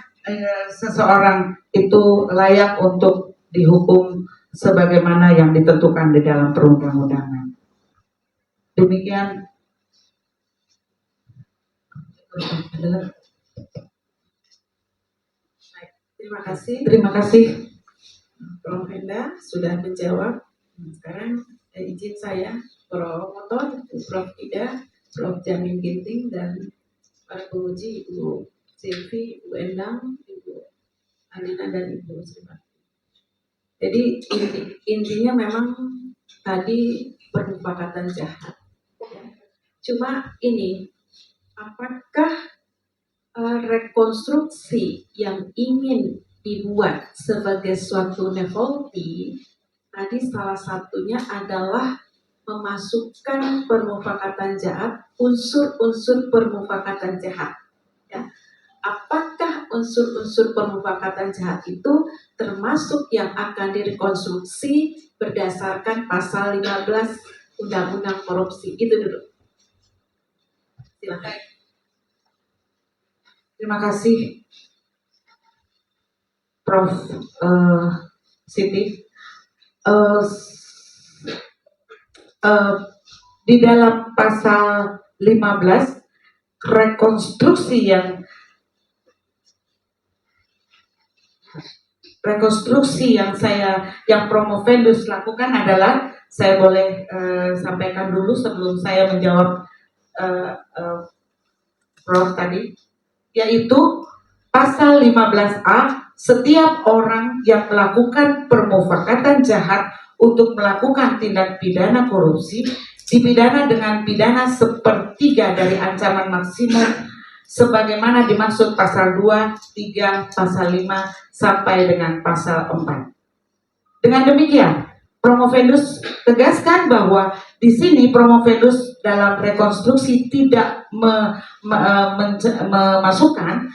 seseorang itu layak untuk dihukum sebagaimana yang ditentukan di dalam perundang-undangan. Demikian. Terima kasih Prof. Enda sudah menjawab. Sekarang izin saya promotor Prof. Ida, Prof. Jamin Ginting dan para penguji Ibu Silvi, Ibu Endang, Ibu Alina dan Ibu Sri. Jadi intinya memang tadi permufakatan jahat. Cuma ini, apakah rekonstruksi yang ingin dibuat sebagai suatu novelty tadi salah satunya adalah memasukkan permufakatan jahat, unsur-unsur permufakatan jahat. Ya. Apakah unsur-unsur permufakatan jahat itu termasuk yang akan direkonstruksi berdasarkan pasal 15 Undang-Undang Korupsi? Itu dulu. Silakan. Terima kasih, Prof. Siti. Di dalam pasal 15 rekonstruksi yang Promovendus lakukan adalah, saya boleh sampaikan dulu sebelum saya menjawab Prof tadi, yaitu pasal 15A, setiap orang yang melakukan permufakatan jahat untuk melakukan tindak pidana korupsi dipidana dengan pidana sepertiga dari ancaman maksimum sebagaimana dimaksud pasal 2, 3, pasal 5 sampai dengan pasal 4. Dengan demikian, Promovendus tegaskan bahwa di sini Promovendus dalam rekonstruksi tidak memasukkan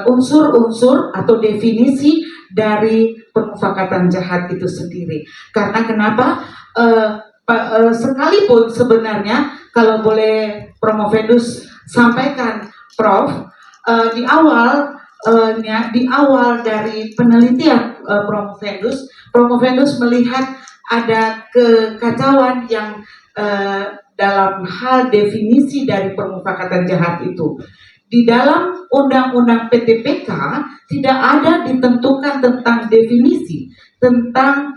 unsur-unsur atau definisi dari permufakatan jahat itu sendiri. Karena kenapa? Sekalipun sebenarnya kalau boleh Promovendus sampaikan, Prof, di awal dari penelitian Promovendus melihat ada kekacauan yang dalam hal definisi dari permufakatan jahat itu. Di dalam Undang-Undang PTPK tidak ada ditentukan tentang definisi tentang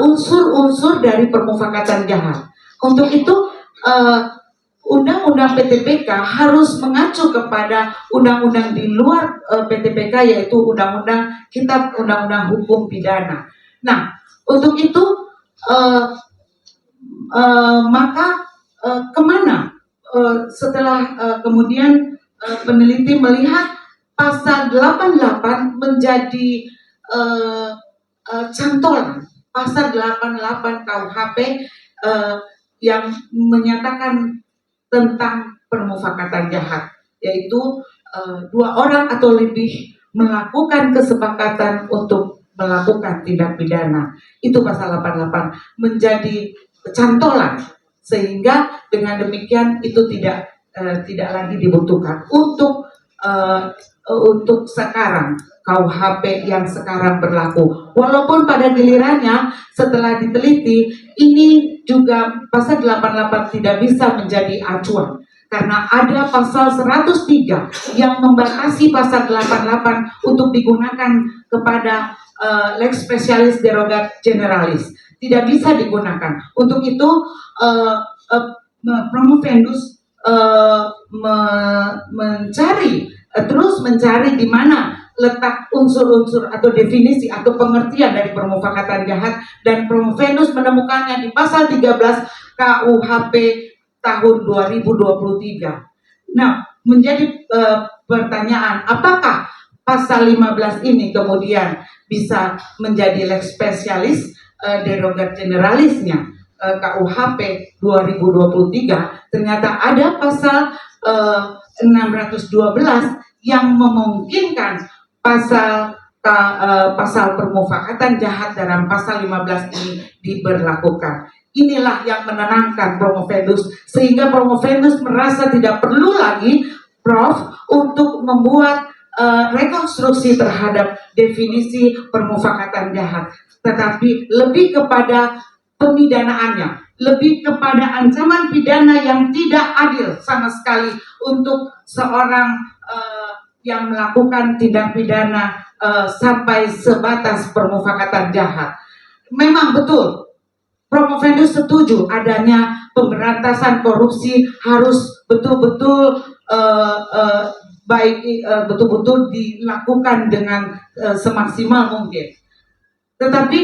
unsur-unsur dari permufakatan jahat. Untuk itu Undang-Undang PTPK harus mengacu kepada undang-undang di luar PTPK, yaitu Kitab Undang-Undang Hukum Pidana. Nah, untuk itu maka kemana setelah kemudian peneliti melihat pasal 88 menjadi cantolan pasal 88 KUHP yang menyatakan tentang permufakatan jahat, yaitu dua orang atau lebih melakukan kesepakatan untuk melakukan tindak pidana. Itu pasal 88 menjadi cantolan, sehingga dengan demikian itu tidak lagi dibutuhkan untuk sekarang KUHP yang sekarang berlaku. Walaupun pada gilirannya setelah diteliti ini juga pasal 88 tidak bisa menjadi acuan karena ada pasal 103 yang membatasi pasal 88 untuk digunakan kepada lex specialis derogat generalis. Tidak bisa digunakan. Untuk itu Promovendus terus mencari di mana letak unsur-unsur atau definisi atau pengertian dari permufakatan jahat, dan Promovendus menemukannya di pasal 13 KUHP tahun 2023. Nah, menjadi pertanyaan, apakah pasal 15 ini kemudian bisa menjadi lex specialis derogat generalisnya KUHP 2023? Ternyata ada pasal 612 yang memungkinkan pasal permufakatan jahat dalam pasal 15 ini diberlakukan. Inilah yang menenangkan Promovendus, sehingga Promovendus merasa tidak perlu lagi, Prof, untuk membuat rekonstruksi terhadap definisi permufakatan jahat, tetapi lebih kepada pemidanaannya, lebih kepada ancaman pidana yang tidak adil sama sekali untuk seorang yang melakukan tindak pidana sampai sebatas permufakatan jahat. Memang betul, Promovendus setuju adanya pemberantasan korupsi harus betul-betul betul-betul dilakukan dengan semaksimal mungkin. Tetapi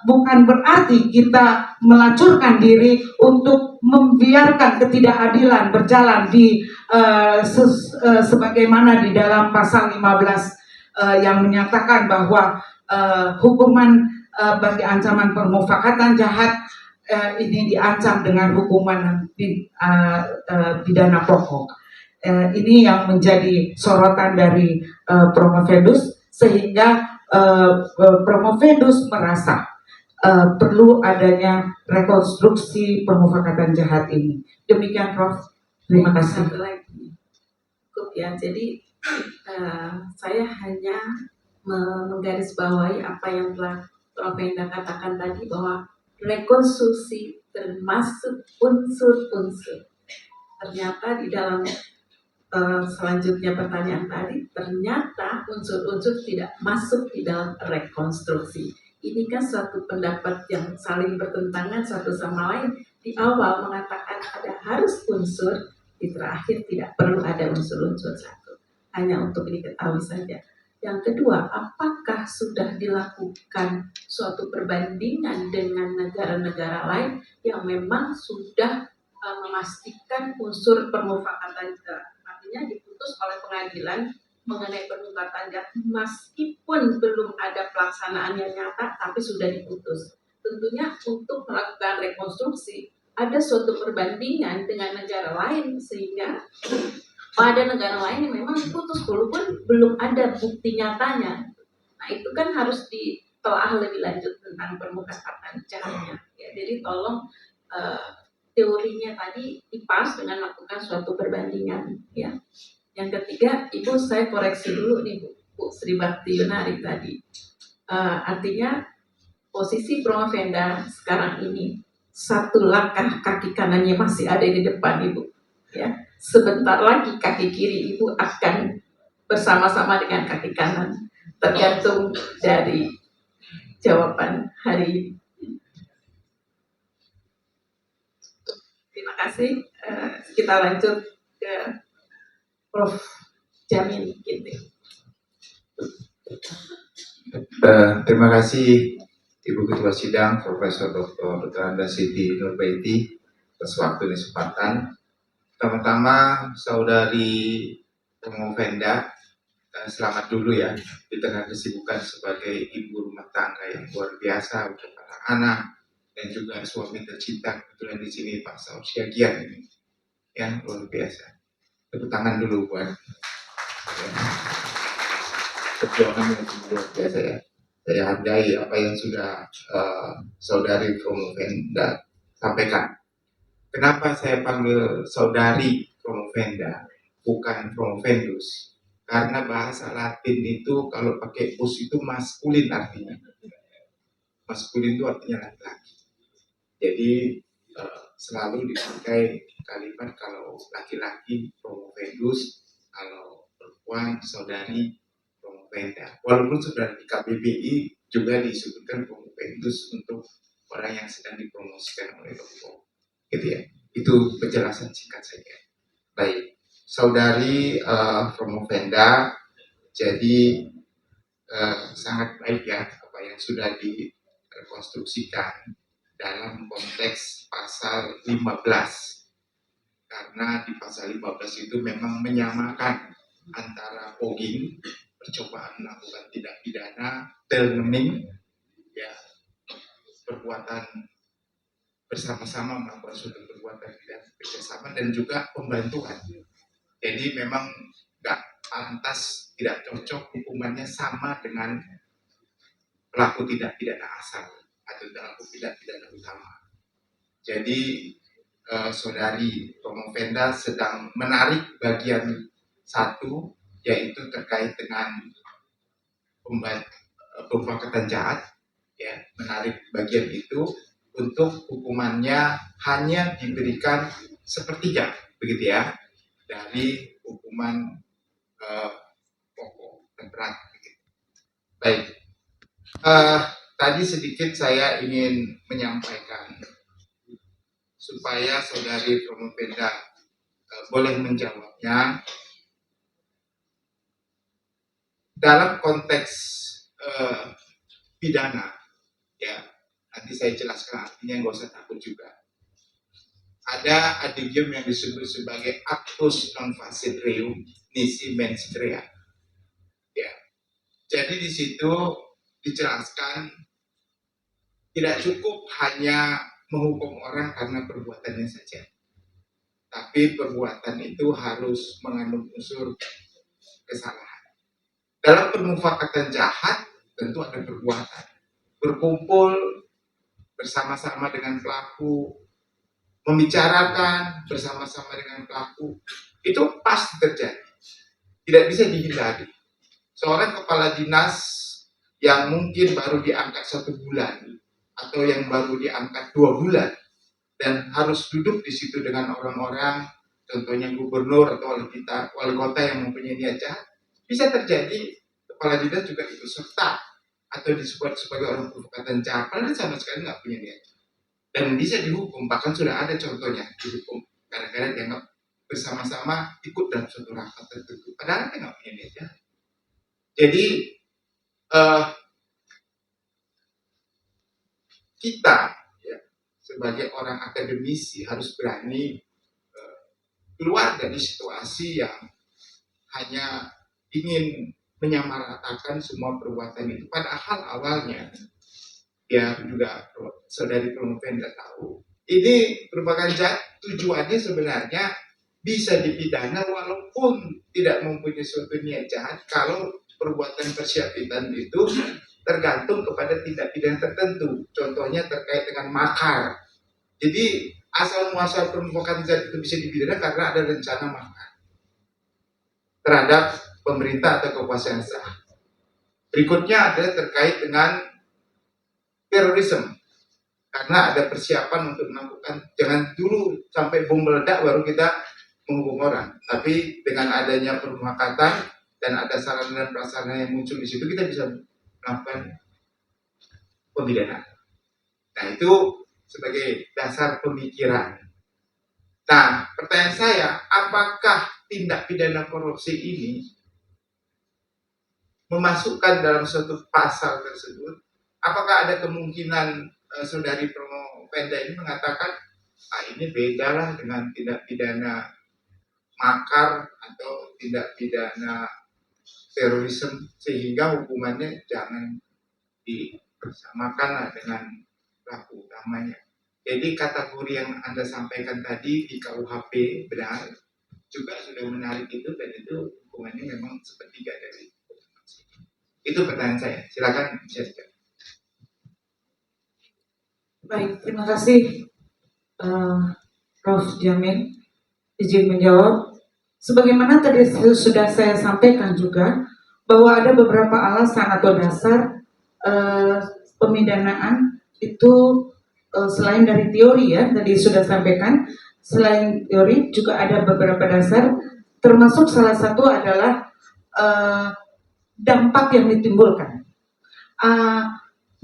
bukan berarti kita melacurkan diri untuk membiarkan ketidakadilan berjalan di sebagaimana di dalam pasal 15 yang menyatakan bahwa hukuman bagi ancaman permufakatan jahat ini diancam dengan hukuman pidana pokok. Ini yang menjadi sorotan dari Promovendus, sehingga Promovendus merasa perlu adanya rekonstruksi permufakatan jahat ini. Demikian, Prof. Terima kasih. Satu lagi, cukup ya. Jadi saya hanya menggarisbawahi apa yang telah Prof. Enda katakan tadi, bahwa rekonstruksi termasuk unsur-unsur. Ternyata di dalam selanjutnya pertanyaan tadi, ternyata unsur-unsur tidak masuk di dalam rekonstruksi. Ini kan suatu pendapat yang saling bertentangan satu sama lain. Di awal mengatakan ada harus unsur, di terakhir tidak perlu ada unsur-unsur satu. Hanya untuk diketahui saja. Yang kedua, apakah sudah dilakukan suatu perbandingan dengan negara-negara lain yang memang sudah memastikan unsur permufakatan jahat? Artinya diputus oleh pengadilan mengenai permufakatan jahat meskipun belum ada pelaksanaan yang nyata, tapi sudah diputus. Tentunya untuk melakukan rekonstruksi ada suatu perbandingan dengan negara lain, sehingga ada negara lain yang memang diputus walaupun belum ada bukti nyatanya. Nah itu kan harus ditelaah lebih lanjut tentang permufakatan jahatnya. Ya, jadi tolong teorinya tadi dipas dengan melakukan suatu perbandingan. Ya. Yang ketiga, Ibu saya koreksi dulu nih Bu Sri Bakti Yunari tadi. Artinya posisi Promovenda sekarang ini satu langkah kaki kanannya masih ada di depan Ibu. Ya. Sebentar lagi kaki kiri Ibu akan bersama-sama dengan kaki kanan, tergantung dari jawaban hari ini. Terima kasih. Kita lanjut ke Prof. Jamin Ginting. Terima kasih Ibu Ketua Sidang, Profesor Dr. Anda Siti Nurbaiti atas waktu dan kesempatan. Pertama-tama Saudari Promovenda, selamat dulu ya di tengah kesibukan sebagai ibu rumah tangga yang luar biasa untuk anak-anak dan juga suami tercinta kebetulan di sini Pak Saud Syagian ini, ya luar biasa. Tepuk tangan dulu buat perjuangan yang luar biasa ya. Saya hargai apa yang sudah Saudari Promovenda sampaikan. Kenapa saya panggil Saudari Promovenda, bukan Promovendus? Karena bahasa Latin itu kalau pakai us itu maskulin artinya. Maskulin itu artinya laki-laki. Jadi selalu dipakai kalimat kalau laki-laki Promovendus, kalau perempuan Saudari Promovenda. Walaupun sudah di KBBI juga disebutkan Promovendus untuk orang yang sedang dipromosikan oleh dokter. Gitu ya. Itu penjelasan singkat saja. Baik, Saudari Promovenda, jadi sangat baik ya apa yang sudah direkonstruksikan dalam konteks pasal 15. Karena di pasal 15 itu memang menyamakan antara fogging, percobaan melakukan tindak pidana, terneming, ya, perbuatan bersama-sama melakukan suatu perbuatan tidak bersama, dan juga pembantuan. Jadi memang nggak pantas, tidak cocok hukumannya sama dengan pelaku tindak pidana asal atau pelaku tindak pidana utama. Jadi Saudari Promovenda sedang menarik bagian satu, yaitu terkait dengan pemufakatan jahat, ya, menarik bagian itu untuk hukumannya hanya diberikan sepertiga, begitu ya, dari hukuman pokok dan berat. Begitu. Baik, tadi sedikit saya ingin menyampaikan supaya Saudari Promovenda boleh menjawabnya dalam konteks pidana, ya. Nanti saya jelaskan artinya, nggak usah takut juga. Ada adigium yang disebut sebagai actus non facit reum nisi mens rea. Ya. Jadi di situ dijelaskan tidak cukup hanya menghukum orang karena perbuatannya saja, tapi perbuatan itu harus mengandung unsur kesalahan. Dalam permufakatan jahat tentu ada perbuatan. Berkumpul bersama-sama dengan pelaku, membicarakan bersama-sama dengan pelaku, itu pasti terjadi. Tidak bisa dihindari. Seorang kepala dinas yang mungkin baru diangkat 1 bulan atau yang baru diangkat 2 bulan dan harus duduk di situ dengan orang-orang, contohnya gubernur atau wali kota yang mempunyai niat jahat, bisa terjadi kepala dinas juga ikut serta atau disebut sebagai orang provokatan jahat, padahal sama sekali nggak punya niat dan bisa dihukum. Bahkan sudah ada contohnya dihukum karena dianggap bersama-sama ikut dalam suatu rapat tertentu, padahal dia nggak punya niat jahat. Jadi kita ya, sebagai orang akademisi harus berani keluar dari situasi yang hanya ingin menyamaratakan semua perbuatan itu. Padahal awalnya, ya juga saudari Promovenda tahu, ini merupakan tujuannya sebenarnya bisa dipidana walaupun tidak mempunyai suatu niat jahat kalau perbuatan persiapan itu tergantung kepada tindak pidana tertentu. Contohnya terkait dengan makar. Jadi asal muasal permukaan zat itu bisa dipidana karena ada rencana makar terhadap pemerintah atau kekuasaan sah. Berikutnya adalah terkait dengan terorisme. Karena ada persiapan untuk melakukan, jangan dulu sampai bom meledak baru kita menghukum orang. Tapi dengan adanya permufakatan dan ada sarana dan prasarana yang muncul di situ, kita bisa melakukan pemidanaan. Nah, itu sebagai dasar pemikiran. Nah, pertanyaan saya, apakah tindak pidana korupsi ini memasukkan dalam suatu pasal tersebut? Apakah ada kemungkinan saudari Promovenda ini mengatakan, ini beda lah dengan tindak pidana makar atau tindak pidana terorisme, sehingga hukumannya jangan dipersamakan dengan pelaku utamanya. Jadi kategori yang Anda sampaikan tadi di KUHP benar, juga sudah menarik itu, dan itu hukumannya memang sepertiga dari hukuman. Itu pertanyaan saya. Silakan bisa dijawab. Baik, terima kasih Prof. Jamin izin menjawab. Sebagaimana tadi sudah saya sampaikan juga bahwa ada beberapa alasan atau dasar pemidanaan itu selain dari teori ya, tadi sudah sampaikan, selain teori juga ada beberapa dasar, termasuk salah satu adalah dampak yang ditimbulkan.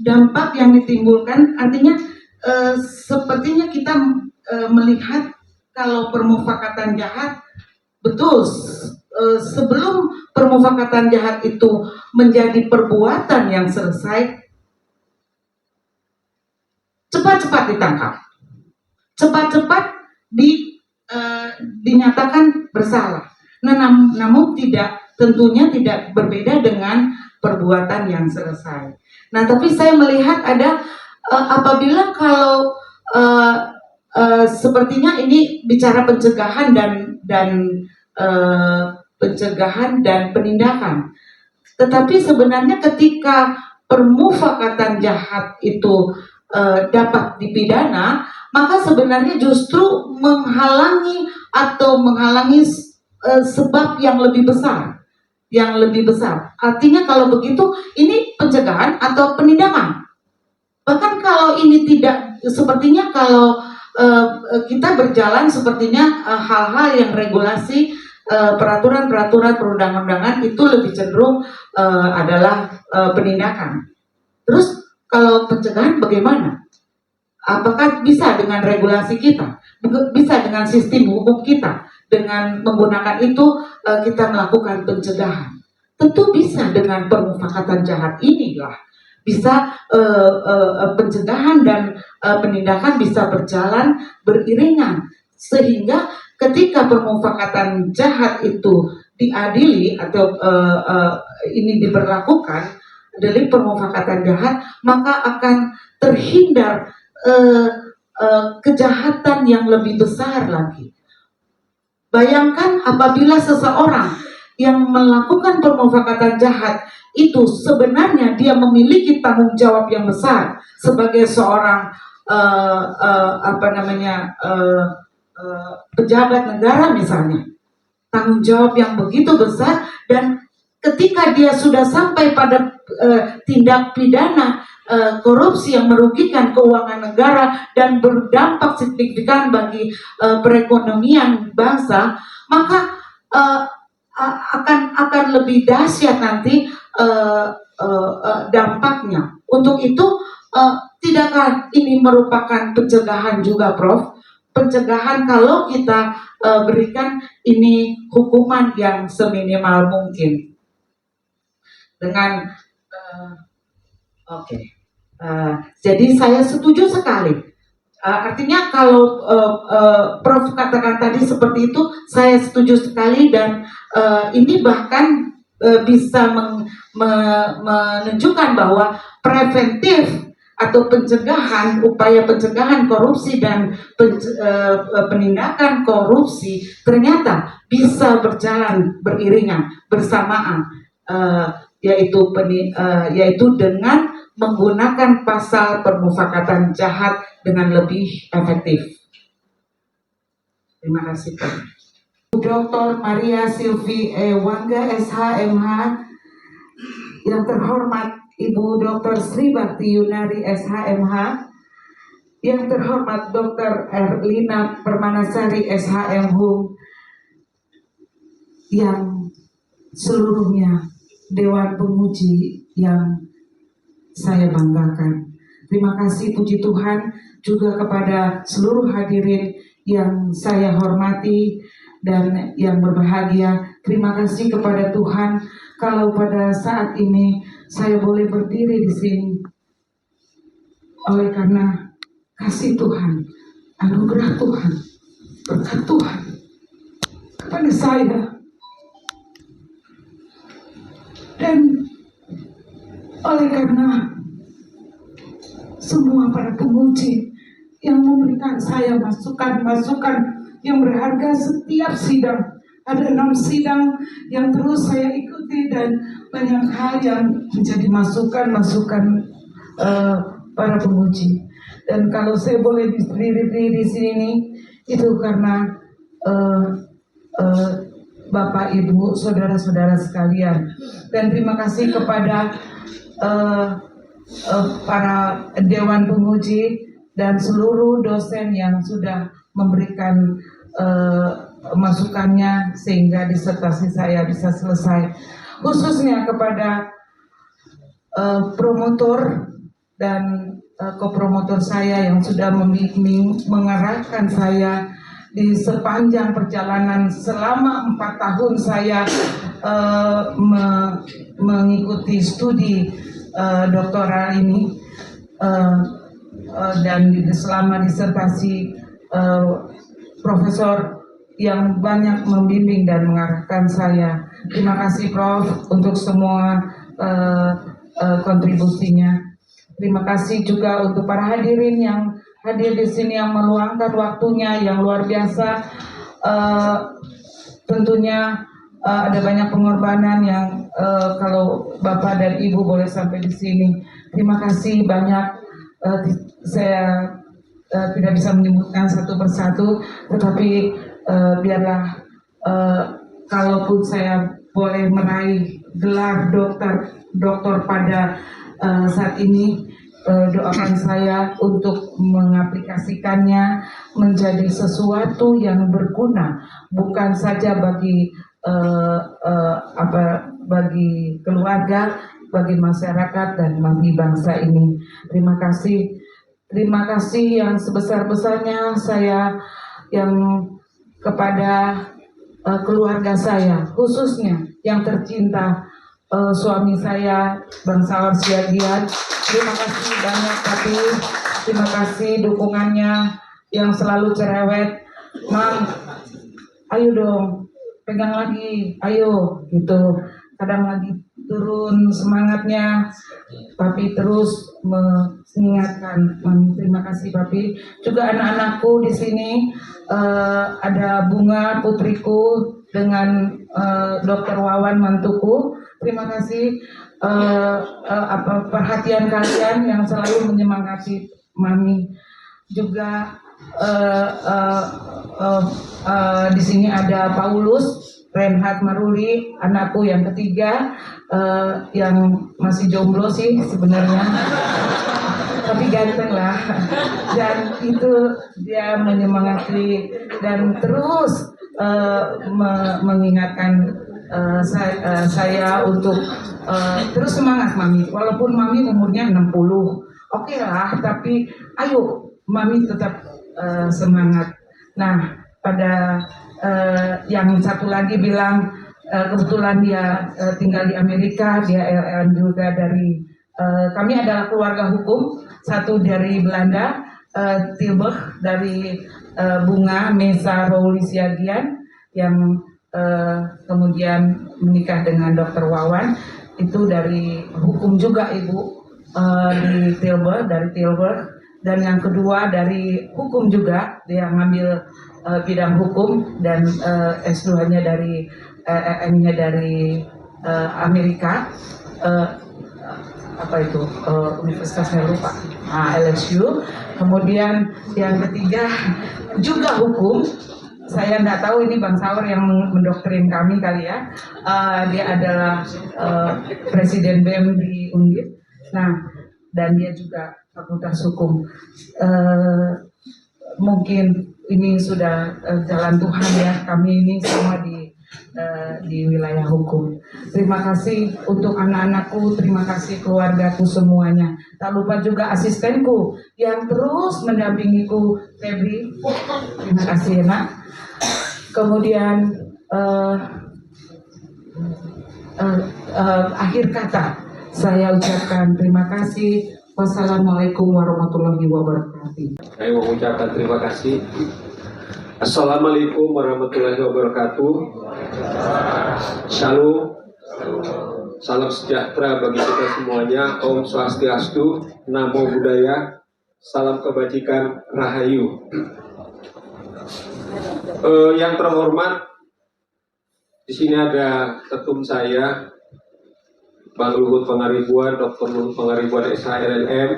Dampak yang ditimbulkan artinya sepertinya kita melihat kalau permufakatan jahat, betul, sebelum permufakatan jahat itu menjadi perbuatan yang selesai, cepat-cepat ditangkap, cepat-cepat dinyatakan bersalah. Nah, namun tentunya tidak berbeda dengan perbuatan yang selesai. Nah, tapi saya melihat ada apabila kalau sepertinya ini bicara pencegahan dan penindakan. Tetapi sebenarnya ketika permufakatan jahat itu dapat dipidana, maka sebenarnya justru menghalangi sebab yang lebih besar. Artinya kalau begitu ini pencegahan atau penindakan. Bahkan kalau ini tidak, sepertinya kalau kita berjalan sepertinya hal-hal yang regulasi peraturan-peraturan perundang-undangan itu lebih cenderung adalah penindakan. Terus kalau pencegahan bagaimana? Apakah bisa dengan regulasi kita? Bisa dengan sistem hukum kita? Dengan menggunakan itu kita melakukan pencegahan? Tentu bisa dengan permufakatan jahat inilah. Bisa pencegahan dan penindakan bisa berjalan beriringan. Sehingga ketika permufakatan jahat itu diadili atau ini diberlakukan, delik permufakatan jahat, maka akan terhindar kejahatan yang lebih besar lagi. Bayangkan apabila seseorang yang melakukan permufakatan jahat itu sebenarnya dia memiliki tanggung jawab yang besar sebagai seorang pejabat negara misalnya, tanggung jawab yang begitu besar, dan ketika dia sudah sampai pada tindak pidana korupsi yang merugikan keuangan negara dan berdampak signifikan bagi perekonomian bangsa, maka akan lebih dahsyat nanti dampaknya. Untuk itu, tidakkah ini merupakan pencegahan juga, Prof? Pencegahan kalau kita berikan ini hukuman yang seminimal mungkin. Dengan jadi saya setuju sekali. Artinya kalau Prof katakan tadi seperti itu, saya setuju sekali, dan ini bahkan bisa menunjukkan bahwa preventif atau pencegahan, upaya pencegahan korupsi dan penindakan korupsi ternyata bisa berjalan beriringan bersamaan, yaitu dengan menggunakan pasal permufakatan jahat dengan lebih efektif. Terima kasih, Pak. Dr. Maria Silvi Wangga, SH.MH. Yang terhormat Ibu Dr. Sri Bakti Yunari, SH.MH. Yang terhormat Dr. Erlina Permanasari, SH.MHum. Yang seluruhnya Dewan Penguji yang saya banggakan. Terima kasih, puji Tuhan, juga kepada seluruh hadirin yang saya hormati dan yang berbahagia. Terima kasih kepada Tuhan kalau pada saat ini saya boleh berdiri di sini oleh karena kasih Tuhan, anugerah Tuhan, berkat Tuhan kepada saya. Dan oleh karena semua para penguji yang memberikan saya masukan-masukan yang berharga setiap sidang. Ada 6 sidang yang terus saya ikuti, dan banyak hal yang menjadi masukan-masukan para penguji. Dan kalau saya boleh berdiri di sini, itu karena Bapak, Ibu, saudara-saudara sekalian. Dan terima kasih kepada para Dewan Penguji dan seluruh dosen yang sudah memberikan masukannya sehingga disertasi saya bisa selesai. Khususnya kepada promotor dan kopromotor saya yang sudah mengarahkan saya di sepanjang perjalanan selama 4 tahun saya mengikuti studi doktoral ini, dan selama disertasi profesor yang banyak membimbing dan mengarahkan saya. Terima kasih, Prof, untuk semua kontribusinya. Terima kasih juga untuk para hadirin yang hadir di sini, yang meluangkan waktunya yang luar biasa. Tentunya ada banyak pengorbanan yang kalau Bapak dan Ibu boleh sampai di sini. Terima kasih banyak. Saya tidak bisa menyebutkan satu persatu, tetapi biarlah kalaupun saya boleh meraih gelar doktor pada saat ini, doakan saya untuk mengaplikasikannya menjadi sesuatu yang berguna, bukan saja bagi bagi keluarga, bagi masyarakat, dan bagi bangsa ini. Terima kasih yang sebesar-besarnya saya yang kepada keluarga saya, khususnya yang tercinta suami saya, Bang Sawar Siagian. Terima kasih banyak, tapi terima kasih dukungannya yang selalu cerewet. Mang, ayo dong, pegang lagi, ayo gitu. Kadang lagi turun semangatnya, Papi terus mengingatkan Mami. Terima kasih Papi. Juga anak-anakku di sini ada Bunga putriku dengan Dokter Wawan mantuku. Terima kasih perhatian kalian yang selalu menyemangati Mami. Juga di sini ada Paulus Renhat Maruli, anakku yang ketiga, yang masih jomblo sih sebenarnya, tapi ganteng lah. Dan itu dia menyemangati dan terus mengingatkan saya untuk terus semangat Mami. Walaupun Mami umurnya 60, oke lah, tapi ayo Mami tetap semangat. Nah, pada yang satu lagi bilang kebetulan dia tinggal di Amerika, dia LLM juga dari kami adalah keluarga hukum, satu dari Belanda, Tilburg, dari Bunga Mesa Rauli Siagian yang kemudian menikah dengan Dokter Wawan, itu dari hukum juga Ibu, di Tilburg, dari Tilburg. Dan yang kedua dari hukum juga, dia ngambil bidang hukum dan S2-nya dari M-nya dari Amerika, apa itu universitasnya lupa, LSU. Kemudian yang ketiga juga hukum. Saya nggak tahu ini Bang Saur yang mendoktrin kami kali ya. Dia adalah presiden BEM di Undip. Nah, dan dia juga fakultas hukum. Mungkin ini sudah jalan Tuhan ya, kami ini semua di wilayah hukum. Terima kasih untuk anak-anakku, terima kasih keluargaku semuanya. Tak lupa juga asistenku yang terus mendampingiku, Febri. Terima kasih Nak. Kemudian akhir kata saya ucapkan terima kasih. Wassalamualaikum warahmatullahi wabarakatuh. Saya mengucapkan terima kasih. Assalamualaikum warahmatullahi wabarakatuh. Shalom. Salam sejahtera bagi kita semuanya. Om Swastiastu, Namo Buddhaya, salam kebajikan, Rahayu. Yang terhormat, di sini ada ketum saya, Bang Luhut Pangaribuan, Dr. Luhut Pangaribuan SHLLM.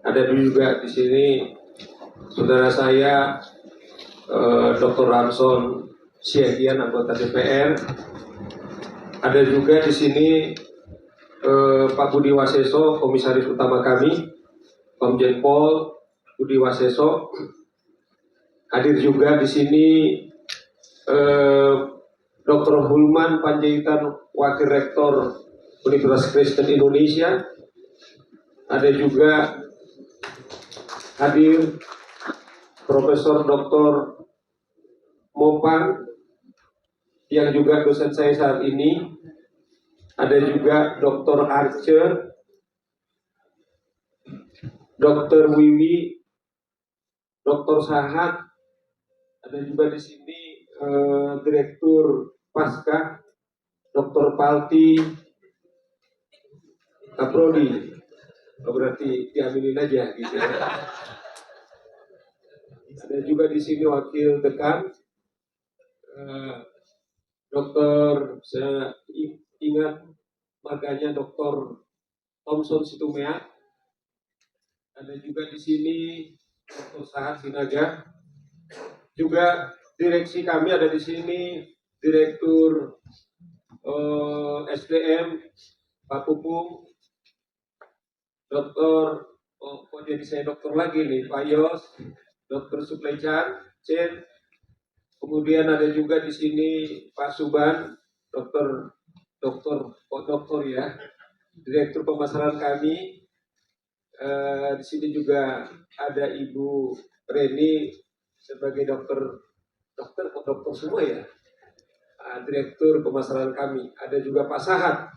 Ada juga di sini saudara saya, Dr. Ramson Siagian, anggota DPR. Ada juga di sini Pak Budi Waseso, komisaris utama kami, Komjen Pol Budi Waseso. Hadir juga di sini Dr. Hulman Panjaitan, Wakil Rektor Universitas Kristen Indonesia. Ada juga hadir Profesor Dr. Mopang yang juga dosen saya saat ini. Ada juga Dr. Arce, Dr. Wiwi, Dr. Sahat. Ada juga di sini Direktur Pasca, Dr. Palti Kaprodi. Berarti diaminin aja gitu. Ada juga di sini wakil dekan, Dokter, saya ingat marganya Dr. Thompson Situmea. Ada juga di sini Dr. Sahat Sinaga. Juga direksi kami ada di sini, Direktur SDM Pak Pupung, Dokter, kok jadi saya dokter lagi nih, Pak Yos, Dokter Suplechan, Chen. Kemudian ada juga di sini Pak Suban, dokter ya, Direktur Pemasaran kami. Di sini juga ada Ibu Reni sebagai dokter semua ya, Direktur Pemasaran kami. Ada juga Pak Sahat.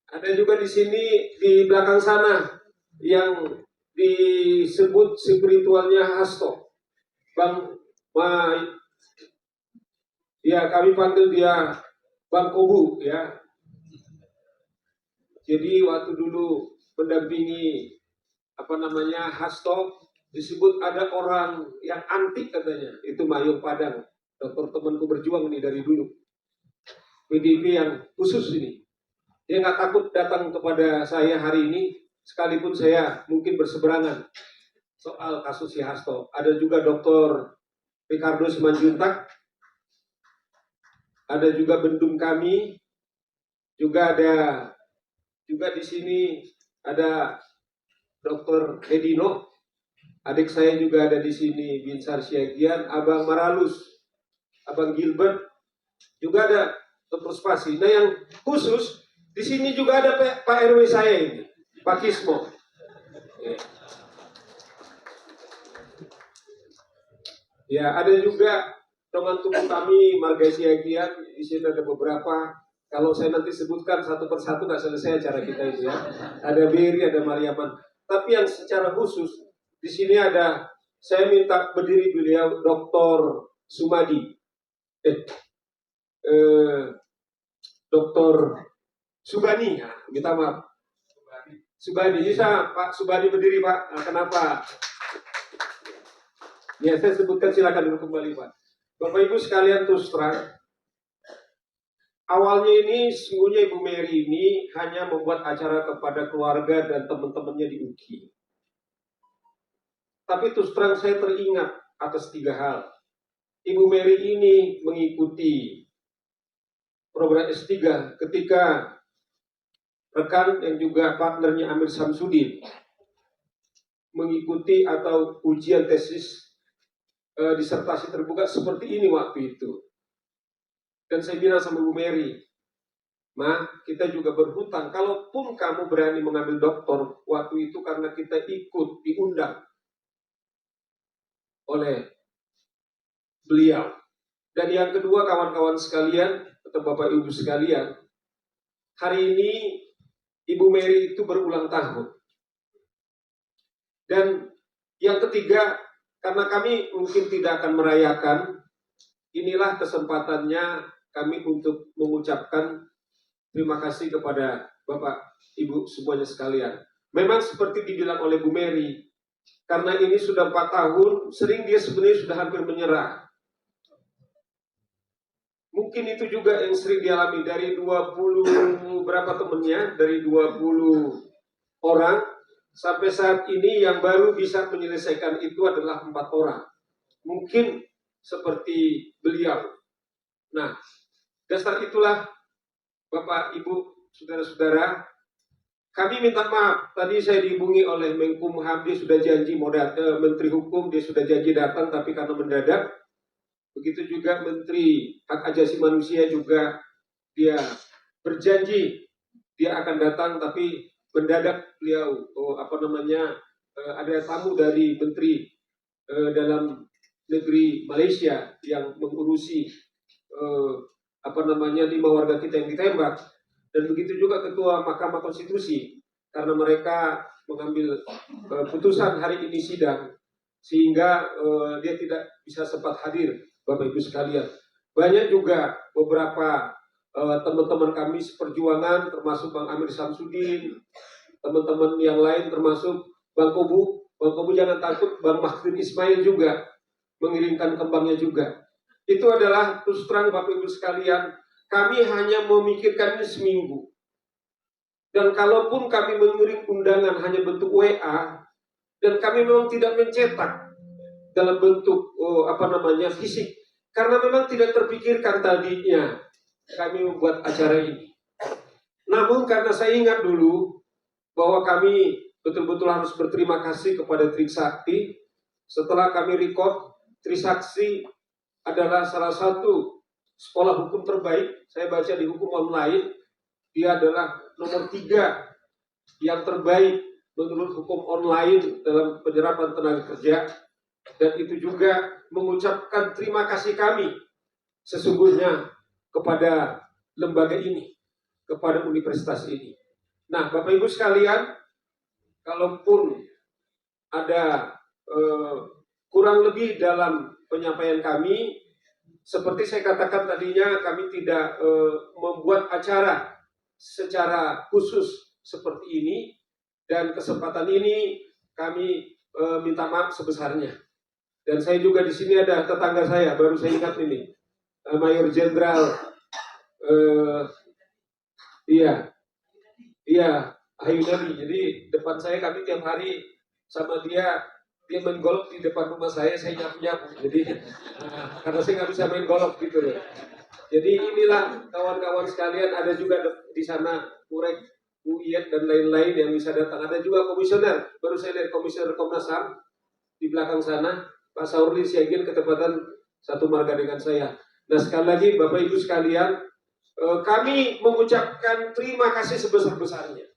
Ada juga di sini di belakang sana yang disebut spiritualnya Hasto, Bang ya kami panggil dia Bang Kobu ya. Jadi waktu dulu mendampingi Hasto, disebut ada orang yang antik katanya, itu Mayung Padang, dokter temanku berjuang nih dari dulu, PDIP yang khusus ini. Dia nggak takut datang kepada saya hari ini, sekalipun saya mungkin berseberangan soal kasus si Hasto. Ada juga Dr. Ricardo Simanjuntak, ada juga bendung kami, juga ada juga di sini ada Dr. Edino, adik saya juga ada di sini, Binsar Syagian, Abang Maralus, Abang Gilbert, juga ada Dr. Spasi. Nah yang khusus di sini juga ada Pak RW saya ini, Pak Kismo. Ya, ada juga teman tubuh kami, Marga Syagian, di sini ada beberapa. Kalau saya nanti sebutkan satu persatu nggak selesai acara kita itu ya. Ada Beri, ada Mariaman. Tapi yang secara khusus di sini ada, saya minta berdiri beliau Dr. Sumadi, Dr. Subani, ya, minta maaf. Subani, bisa Pak Subani berdiri Pak. Nah, kenapa? Ya saya sebutkan, silakan duduk kembali Pak. Bapak Ibu sekalian, terus terang, awalnya ini sungguhnya Ibu Mary ini hanya membuat acara kepada keluarga dan teman-temannya di UKI. Tapi terus terang saya teringat atas 3 hal. Ibu Mary ini mengikuti program S3 ketika rekan yang juga partnernya Amir Samsudin mengikuti atau ujian tesis disertasi terbuka seperti ini waktu itu. Dan saya bilang sama Bu Mary, Ma, kita juga berhutang. Kalaupun kamu berani mengambil doktor waktu itu karena kita ikut diundang oleh beliau. Dan yang kedua, kawan-kawan sekalian atau Bapak Ibu sekalian, hari ini Ibu Mary itu berulang tahun. Dan yang ketiga, karena kami mungkin tidak akan merayakan, inilah kesempatannya kami untuk mengucapkan terima kasih kepada Bapak Ibu semuanya sekalian. Memang seperti dibilang oleh Bu Mary, karena ini sudah 4 tahun, sering dia sebenarnya sudah hampir menyerah. Mungkin itu juga yang sering dialami dari 20 berapa temennya, dari 20 orang, sampai saat ini yang baru bisa menyelesaikan itu adalah 4 orang. Mungkin seperti beliau. Nah, dasar itulah Bapak, Ibu, saudara-saudara, kami minta maaf. Tadi saya dihubungi oleh Menkumham, dia sudah janji Menteri Hukum, dia sudah janji datang, tapi karena mendadak. Begitu juga Menteri Hak Asasi Manusia juga dia berjanji dia akan datang, tapi mendadak beliau ada tamu dari Menteri dalam negeri Malaysia yang mengurusi 5 warga kita yang ditembak, dan begitu juga Ketua Mahkamah Konstitusi karena mereka mengambil putusan hari ini sidang sehingga dia tidak bisa sempat hadir. Bapak Ibu sekalian, banyak juga beberapa teman-teman kami seperjuangan, termasuk Bang Amir Samsudin, teman-teman yang lain termasuk Bang Kobu jangan takut, Bang Mahdin Ismail juga mengirimkan kembangnya juga. Itu adalah terus terang Bapak Ibu sekalian, kami hanya memikirkan ini seminggu. Dan kalaupun kami mengirim undangan hanya bentuk WA, dan kami memang tidak mencetak dalam bentuk fisik, karena memang tidak terpikirkan tadinya kami membuat acara ini. Namun karena saya ingat dulu bahwa kami betul-betul harus berterima kasih kepada Trisakti. Setelah kami record, Trisakti adalah salah satu sekolah hukum terbaik. Saya baca di hukum online, dia adalah nomor 3 yang terbaik menurut hukum online dalam penyerapan tenaga kerja. Dan itu juga mengucapkan terima kasih kami sesungguhnya kepada lembaga ini, kepada universitas ini. Nah, Bapak Ibu sekalian, kalaupun ada kurang lebih dalam penyampaian kami, seperti saya katakan tadinya, kami tidak membuat acara secara khusus seperti ini, dan kesempatan ini kami minta maaf sebesarnya. Dan saya juga di sini ada tetangga saya, baru saya ingat ini, Mayor Jenderal, Ayunani. Jadi depan saya kami tiap hari sama dia main golf di depan rumah saya nyapu-nyapu. Jadi karena saya nggak bisa main golf gitu loh. Jadi inilah kawan-kawan sekalian, ada juga di sana Urek, UIET dan lain-lain yang bisa datang. Ada juga komisioner, baru saya lihat komisioner Komnas HAM di belakang sana, Pak Saurli Siagin, ketepatan satu marga dengan saya. Nah sekali lagi Bapak Ibu sekalian, kami mengucapkan terima kasih sebesar-besarnya.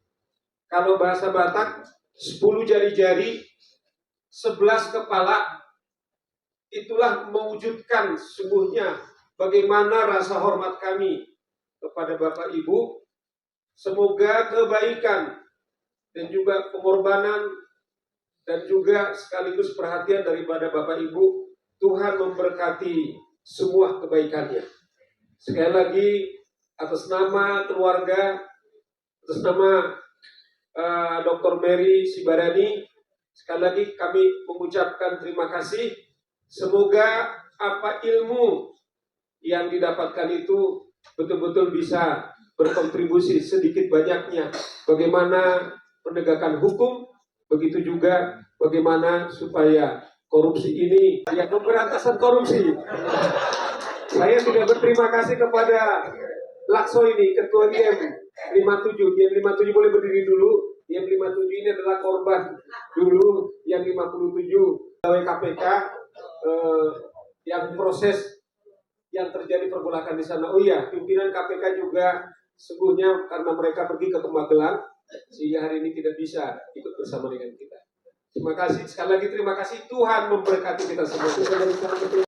Kalau bahasa Batak, 10 jari-jari, 11 kepala, itulah mewujudkan sesungguhnya bagaimana rasa hormat kami kepada Bapak Ibu. Semoga kebaikan dan juga pengorbanan dan juga sekaligus perhatian daripada Bapak Ibu, Tuhan memberkati semua kebaikannya. Sekali lagi, atas nama keluarga, atas nama Dr. Mary Sibarani, sekali lagi kami mengucapkan terima kasih. Semoga apa ilmu yang didapatkan itu betul-betul bisa berkontribusi sedikit banyaknya bagaimana penegakan hukum, begitu juga bagaimana supaya korupsi ini, yang pemberantasan korupsi. Saya tidak berterima kasih kepada Lakso ini, Ketua IM 57. IM 57 boleh berdiri dulu. IM 57 ini adalah korban dulu yang 57 pegawai KPK yang proses yang terjadi pergolakan di sana. Oh iya, pimpinan KPK juga sesungguhnya karena mereka pergi ke Magelang sehingga hari ini tidak bisa ikut bersama dengan kita. Terima kasih sekali lagi, terima kasih. Tuhan memberkati kita semua.